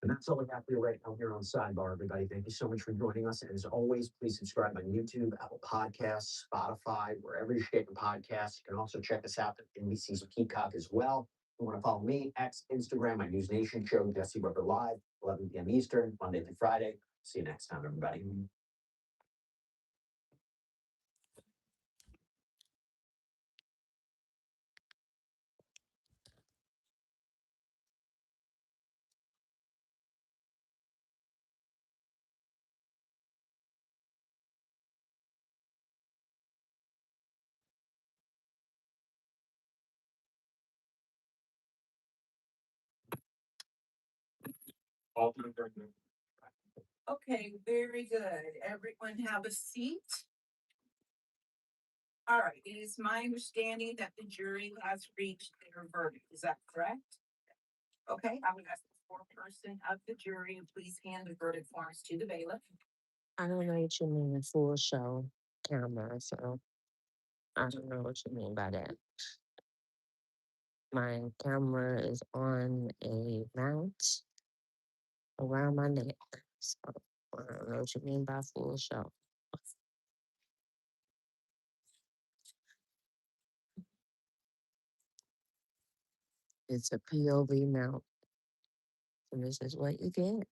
And that's all we have for you right now here on Sidebar, everybody. Thank you so much for joining us. And as always, please subscribe on YouTube, Apple Podcasts, Spotify, wherever you're getting podcasts. You can also check us out at NBC's Peacock as well. If you want to follow me, X, Instagram, my News Nation show, Jesse Weber Live, 11 p.m. Eastern, Monday through Friday. See you next time, everybody. Okay, very good. Everyone have a seat. All right, it is my understanding that the jury has reached their verdict. Is that correct? Okay, I would ask the foreperson of the jury to please hand the verdict forms to the bailiff. I don't know what you mean a full show camera, so I don't know what you mean by that. My camera is on a mount around my neck, so I don't know what you mean by full show. It's a POV mount. And this is what you get.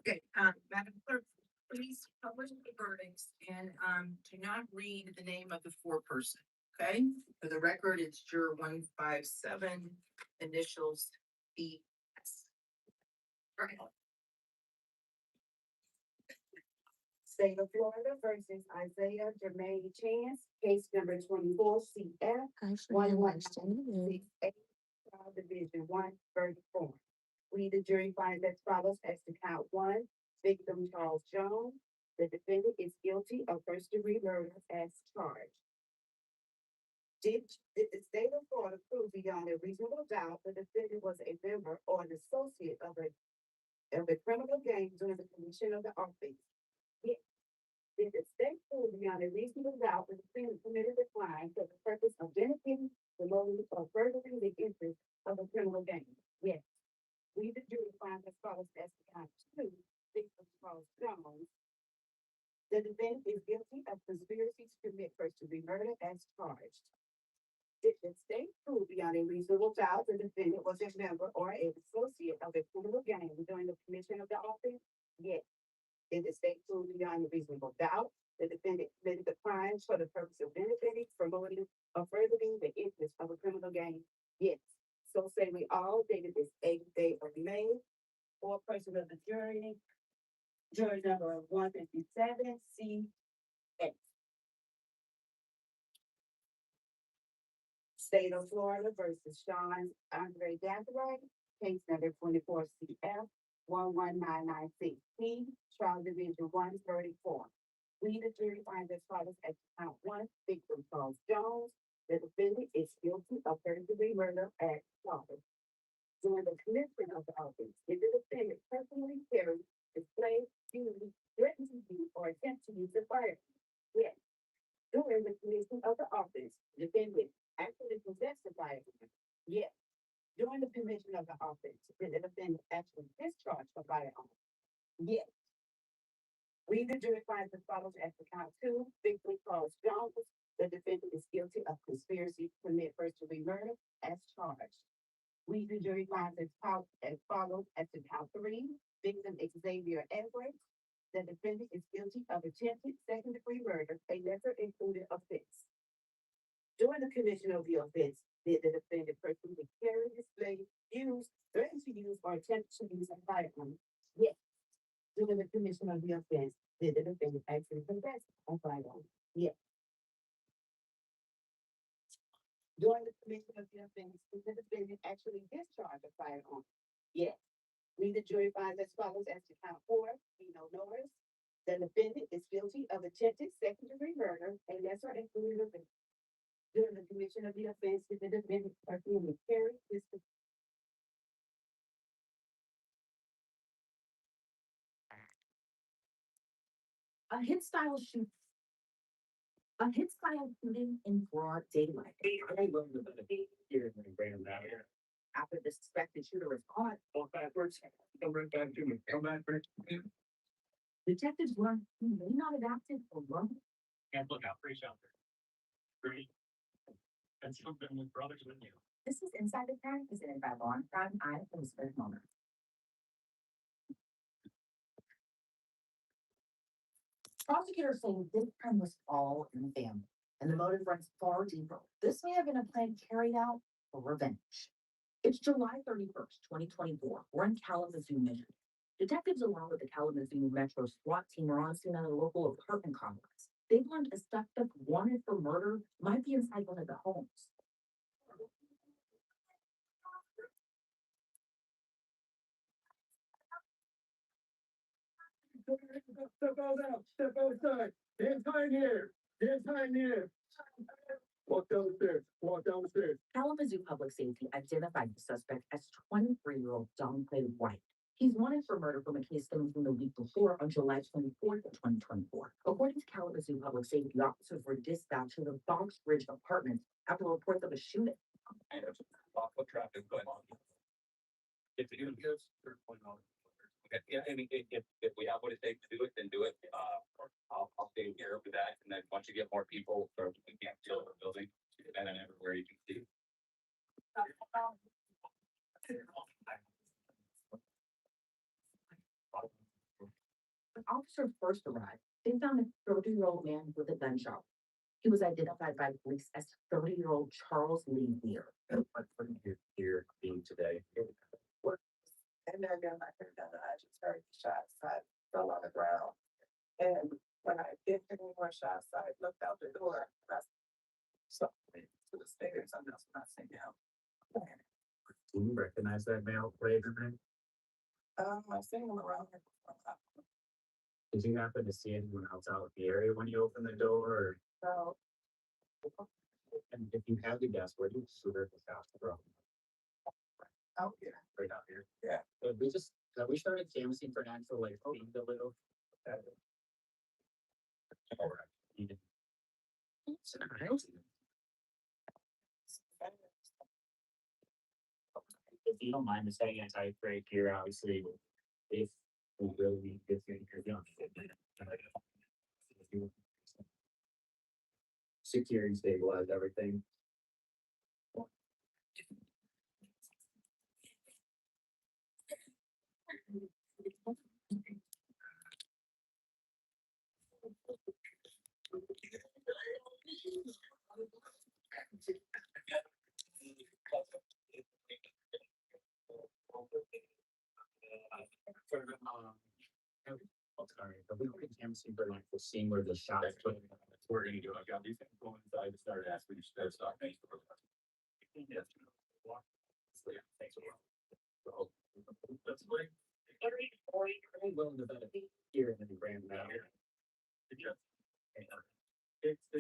Okay, Madam Clerk, please publish the verdicts and, do not read the name of the foreperson, okay? For the record, it's juror 157, initials BS. All right. State of Florida versus Isaiah Jermaine Chance, case number 24 CF Hi, one friend. one Nice to meet you. 6 8, Division 1, verdict form. We, the jury, find as follows as to count one, victim Charles Jones. The defendant is guilty of first-degree murder as charged. Did the state of Florida prove beyond a reasonable doubt the defendant was a member or an associate of a criminal gang during the commission of the offense? Yes. Did the state prove beyond a reasonable doubt that the defendant committed the crime for the purpose of benefiting, promoting, or furthering the interest of a criminal gang? Yes. We, the jury, find as follows as to count two, victim Charles Jones. The defendant is guilty of conspiracy to commit first-degree murder as charged. Did the state prove beyond a reasonable doubt the defendant was a member or an associate of a criminal gang during the commission of the offense? Yes. Did the state prove beyond a reasonable doubt the defendant committed the crime for the purpose of benefiting, promoting, or furthering the interest of a criminal gang? Yes. So say we all dated this 8th day of May, foreperson of the jury, jury number 157, C8. State of Florida versus Sean Andre Datheray, case number 24 CF 11996 P, trial division 134. We, the jury, find as follows as to count one, victim Charles Jones. The defendant is guilty of first-degree murder as charged. During the commission of the offense, did the defendant personally carry, display, use, threaten to use, or attempt to use a firearm? Yes. During the commission of the offense, defendant actually possessed a firearm? Yes. During the commission of the offense, did the defendant actually discharge a firearm? Yes. We, the jury, finds as follows as to count two, victim Charles Jones. The defendant is guilty of conspiracy to commit first-degree murder as charged. We, the jury, finds as follows as to count three, victim Xavier Edwards. The defendant is guilty of attempted second-degree murder, a lesser included offense. During the commission of the offense, did the defendant personally carry, display, use, threaten to use, or attempt to use a firearm? Yes. During the commission of the offense, did the defendant actually possess a firearm? Yes. During the commission of the offense, did the defendant actually discharge a firearm? Yes. We, the jury, finds as follows as to count four, Dino Norris. The defendant is guilty of attempted second-degree murder, a lesser included offense. During the commission of the offense, did the defendant personally carry, display, A hit style shoot. A hit style shooting in broad daylight. After the suspected shooter is caught, detectives learn he may not have acted alone. And look out, free shelter. Free. And something with brothers with you. This is Inside the Crime presented by Law and Crime. I am Elizabeth Moment. Prosecutors say this crime was all in the family, and the motive runs far deeper. This may have been a plan carried out for revenge. It's July 31st, 2024. We're in Kalamazoo, Michigan. Detectives along with the Kalamazoo Metro SWAT team are on scene at a local apartment complex. They've learned a suspect wanted for murder might be inside one of the homes. step outside, stand behind here, stand behind here. Walk down the stairs, walk down the stairs. Kalamazoo Public Safety identified the suspect as 23-year-old Don Clay White. He's wanted for murder from a case stemming from the week before on July 24th of 2024. According to Kalamazoo Public Safety, officers were dispatched to the Fox Ridge Apartments after reports of a shooting. And there's foot traffic going on. If it even gives, they're going on. Okay, yeah, I mean, if we have what it takes to do it, then do it. I'll stay here with that, and then once you get more people, so we can't fill the building, and then everywhere you can see. When officers first arrived, they found a 30-year-old man with a gunshot. He was identified by police as 30-year-old Charles Lee Weir. What are you here being today? And then again, I heard that I just heard the shots. I fell on the ground. And when I did get any more shots, I looked out the door. That's something to the stairs. I'm just not saying now. Do you recognize that male Braiding? I've seen him around here before. Did you happen to see anyone else out in the area when you opened the door? So, And if you had to guess, where do you swear this house from? out here. Right out here. Yeah. Have we started canvassing for actual like being the little? All right. It's in our house. If you don't mind the saying anti-break here, obviously, if we really need to get you're young. Security stabilize everything. Sorry, but we can canvassing for like the scene where the shot is put. That's what we're gonna do. I got these things going inside to start asking you to start next door. Yes. Thanks a lot. That's great. I'm willing to bet it here and then brand now.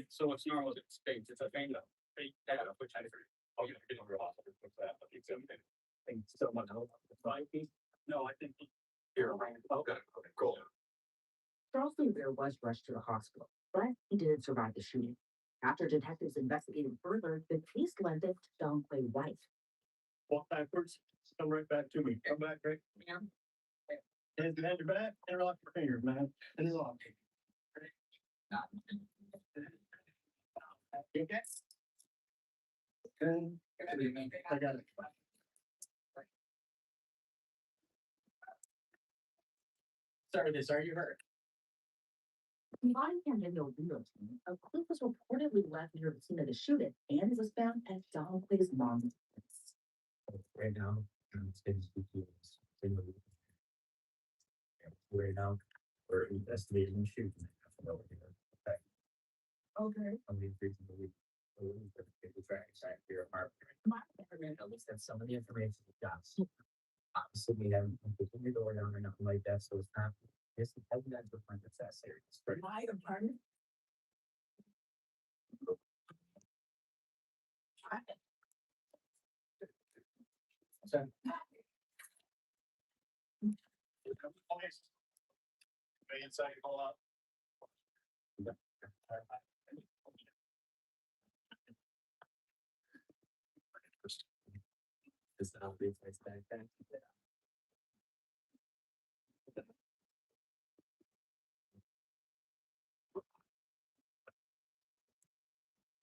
So it's not a space, it's a thing that fake data, which I agree. Oh, yeah, you don't realize what's that, but it's something. I think someone else, the 5 piece. No, I think here, okay, cool. Charles Lee Weir was rushed to the hospital, but he didn't survive the shooting. After detectives investigated further, the case led them to Don Clay White. Walk backwards, come right back to me. Come back, right? Hands behind your back, interlock your fingers, man. Interlock. Okay. Good. I got it. Sorry, this, are you hurt? Combined and video team, a clip was reportedly left near the scene of the shooting and was found at Don Clay's mom's place. Right now, right now, we're investigating the shooting. Okay. I'm increasing the week. The track side here. My department At least that's some of the information we got. Obviously, we haven't put the door down or nothing like that, so it's not. It's the evidence of when it's that serious. My department. So, Inside, call out. is that the place back?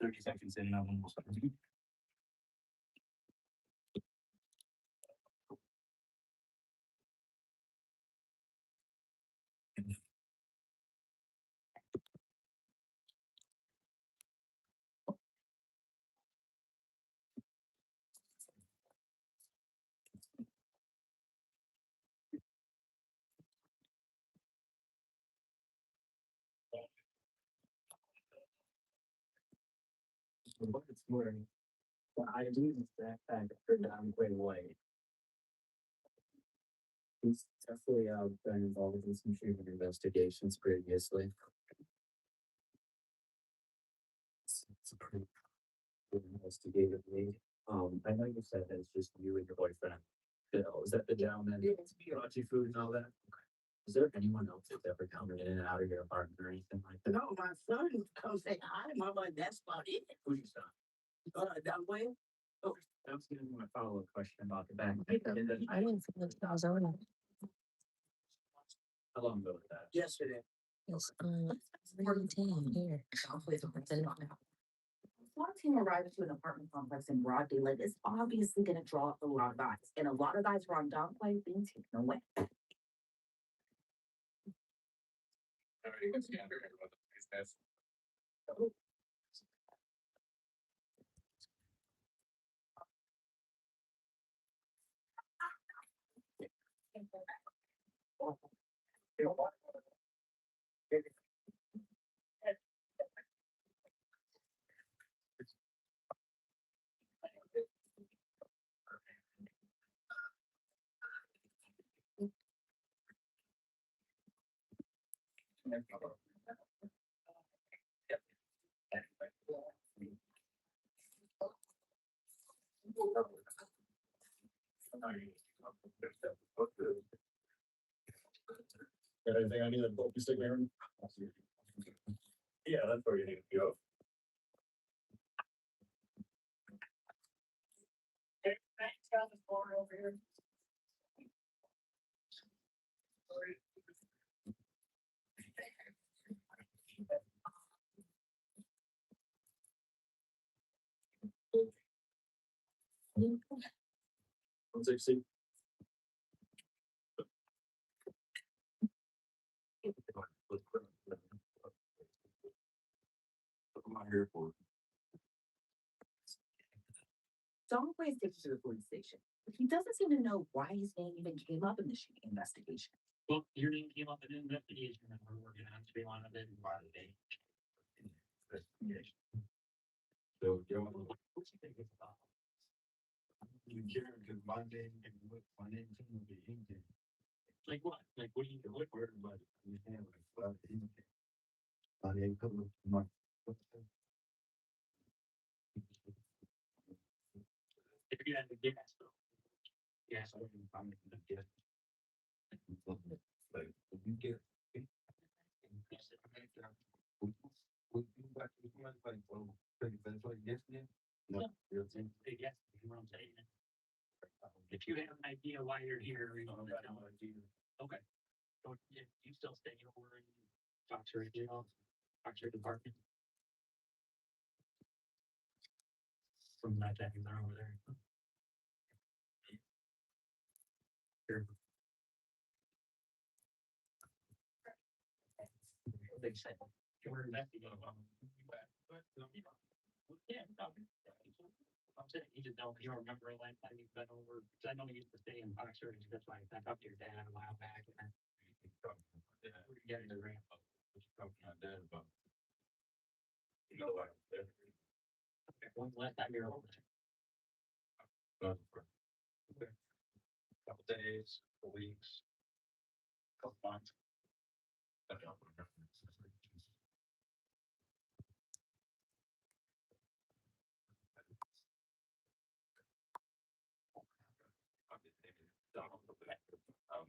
30 seconds in, I'm almost. It's more. The ID is that fact, I'm way away. He's definitely been involved in some shooting investigations previously. It's a pretty good investigative lead. I know you said that it's just you and your boyfriend. Bill, is that the gentleman that brought you food and all that? Okay. Is there anyone else that's ever coming in and out of your apartment or anything like that? No, my son comes say hi, mama, and that's about it. Who's your son? That way. I was gonna do my follow-up question about the back. I didn't feel like I was on it. How long ago was that? Yesterday. It's 14 here. SWAT team arrives to an apartment complex in broad daylight is obviously going to draw a lot of eyes, and a lot of eyes were on Downplay being taken away. Got anything I need to focus on, Aaron? Yeah, that's where you need to go. Thanks, got the floor over here. One sixty. I'm out here for. Downplay is taken to the police station, but he doesn't seem to know why his name even came up in the shooting investigation. Well, your name came up in an investigation and we're working on to be on it in by the day. So, you know, What you think it's about? you care because my name and what my name is gonna be in there. Like what? Like what do you do? What word about it? You have like my name coming up to my. If you had to guess though. Yes, I wouldn't find it to guess. Like, if you get. Would you like to do like, well, that's what yes, then? No. You're saying. Yes, you know what I'm saying? If you have an idea why you're here, you know, I don't know, idea. okay. So you still stay over and talk to your, you know, talk to your department? From that time they're over there. Sure. They said, you're investigating. Yeah, I'm saying, you just don't, you don't remember the last time you've been over, because I know you used to stay in Oxford, and that's why I talked to your dad a while back, and we're getting the ramp up. What you talking to my dad about? You know, like, When's the last time you were over there? couple days, couple weeks. Couple months. I don't remember.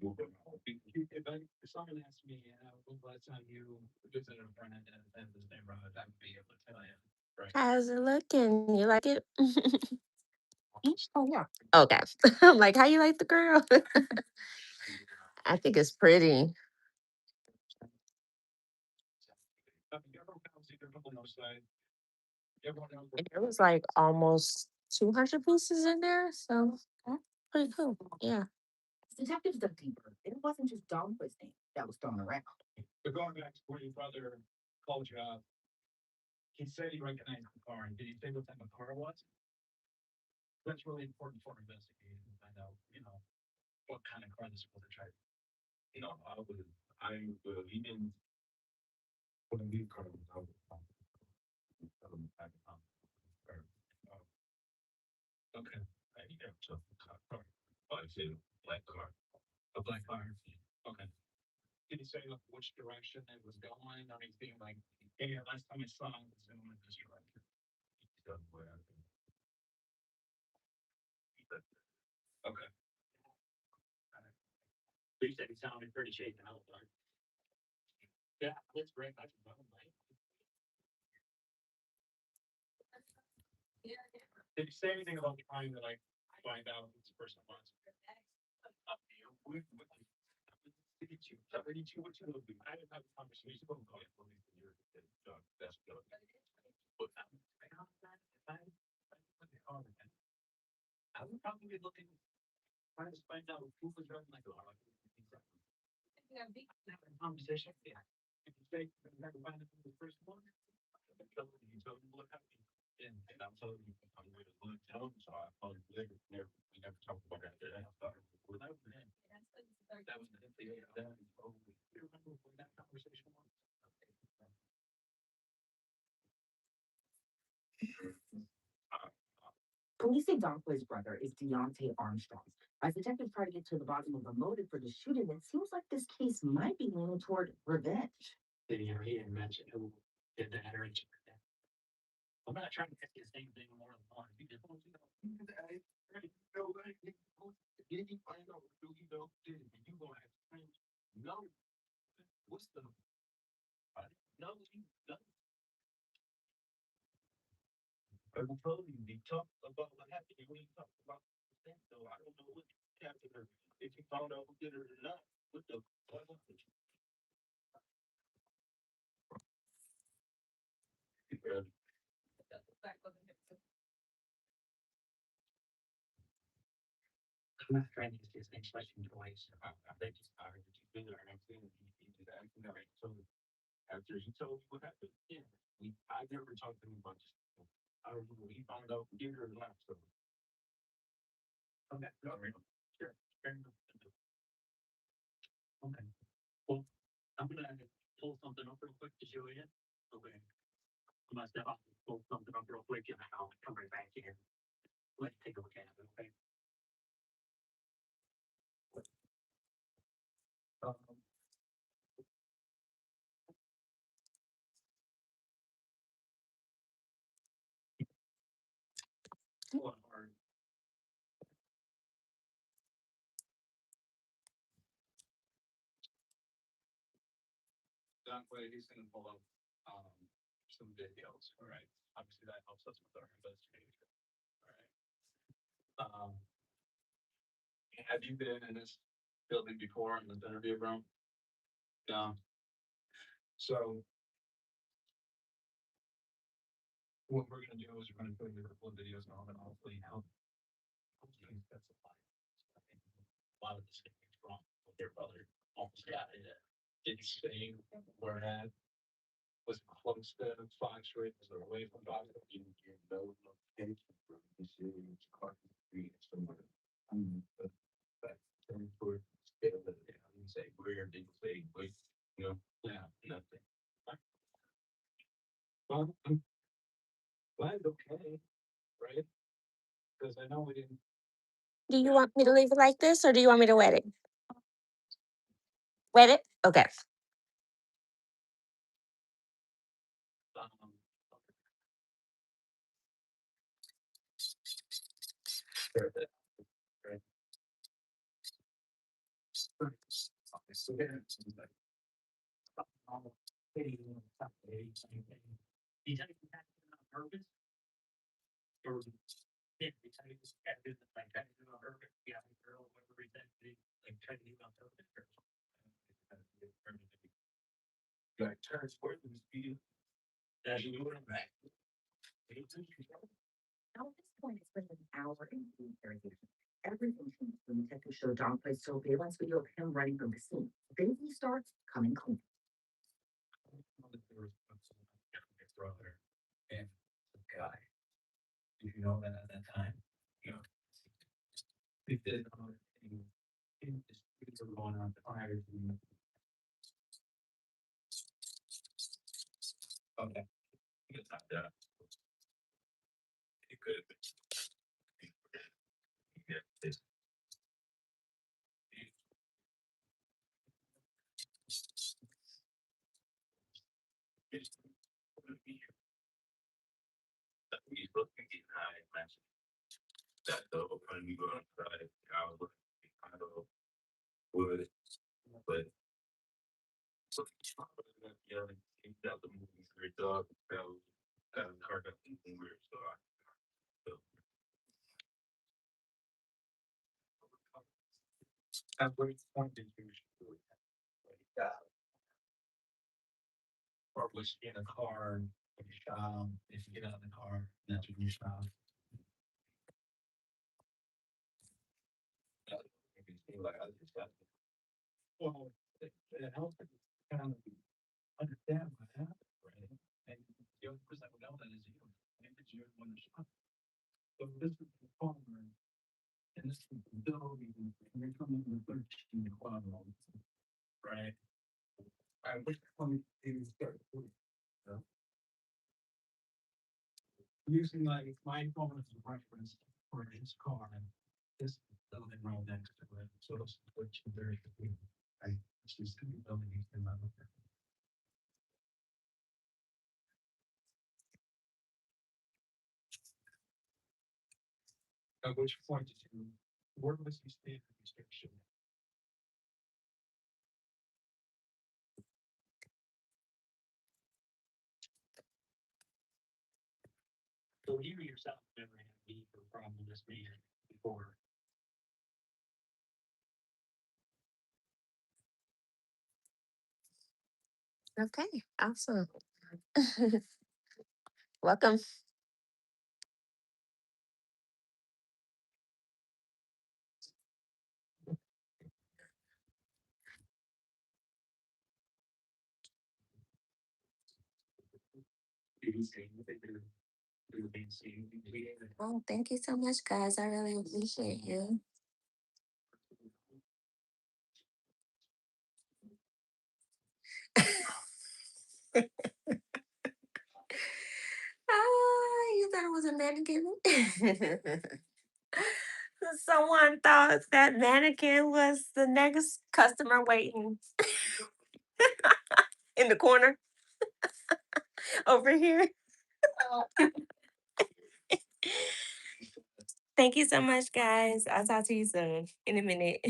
Moving. If someone asked me, when's the last time you visited a friend in this neighborhood, I would be able to tell you. Right. How's it looking? You like it? Oh yeah. Okay. I'm like, how you like the girl? I think it's pretty. And there was like almost 200 pieces in there, so that's pretty cool. Yeah. Detectives dug deeper. It wasn't just Downplay's name that was thrown around. But going back to where your brother called you out, he said he recognized the car, and did he say what type of car it was? That's really important for investigating to find out, you know, what kind of car this was to try. You know, he didn't. When we car was out. Okay. I said black car. A black car. Okay. Did he say like which direction it was going or anything like, hey, last time I saw it was going in this direction? Okay. You said he sounded pretty shaken out, right? Yeah, that's great. I can run like. Did you say anything about trying to like find out who this person was? Up to you. What did you? What you do? I didn't have a conversation. That's good. But I would probably be looking, trying to find out who was driving my car. Have a conversation. Yeah. If you say you never find out who the first one. You tell me what happened. And I'm telling you, I'm going to look down, so I probably never talked about that. That was the you remember when that conversation was? Police say Donquay's brother is Deontay Armstrong. As detectives try to get to the bottom of the motive for the shooting, it seems like this case might be leaning toward revenge. He didn't mention who did that or anything like that. I'm not trying to get the same thing more than one. Did you find out who you know did it? You gonna have to change? No. What's the? I didn't know he done. I told you, he talked about what happened. When he talked about that, so I don't know what happened or if he found out who did it or not. What the? What was it? I'm not trying to use this expression twice. They just are. Did you do it? I'm saying he just acting all right. So after he told me what happened, yeah, I never talked to him about this. I don't know. He found out who did it or not. So. Okay. Sure. Fair enough. Okay. Well, I'm gonna pull something up real quick to show you. Okay. I'm gonna step off and pull something up real quick and I'll come right back in. Let's take a look at it, okay? That way he's gonna pull up some videos, all right? Obviously that helps us with our investigation. All right. Have you been in this building before in this interview room? No. So what we're gonna do is we're gonna put a couple of videos on and hopefully help. Hopefully that's a lot. A lot of this is wrong with their brother. Almost got it. Didn't say where at. Was it close to Fox Ridge? Was it away from Fox Ridge? You know, location from the city, it's across the street somewhere. But for yeah, I didn't say where, didn't say wait, you know, yeah, nothing. Well, I'm glad it's okay, right? Because I know we didn't. Do you want me to leave it like this or do you want me to wet it? Wet it? Okay. Like turns where the speed as you go back. Now at this point, it's been an hour in the interrogation. Everything changed when detectives show Donquay's surveillance video of him running from the scene. Then he starts coming clean. And the guy, if you know that at that time, you know, we did in the streets are going on fires. Okay. It's not that. It could have been. Yeah, that though, when you go outside, I was looking kind of wood, but. So, yeah, like, that the movie straight up, that car got thinking weird, so At which point did you usually? Or was in a car, if you get out of the car, that's when you stop. like I just got. Well, it helps to kind of understand what happened, right? And the only person that would know that is you, and it's you when you're shot. So this is the farmer, and this is the building, and you're coming to the 13 quadrant, right? At which point do you start doing, using like my phone as a reference for his car and this building right next to it, so it's which is very convenient. I just the building in my look at. At which point did you, where was he staying in restriction? So you yourself never had a need or problem with this man before. Okay, awesome. Welcome. Did he say anything to the BC? Oh, thank you so much, guys. I really appreciate you. Ah, you thought it was a mannequin? Someone thought that mannequin was the next customer waiting in the corner over here. Thank you so much, guys. I'll talk to you soon in a minute.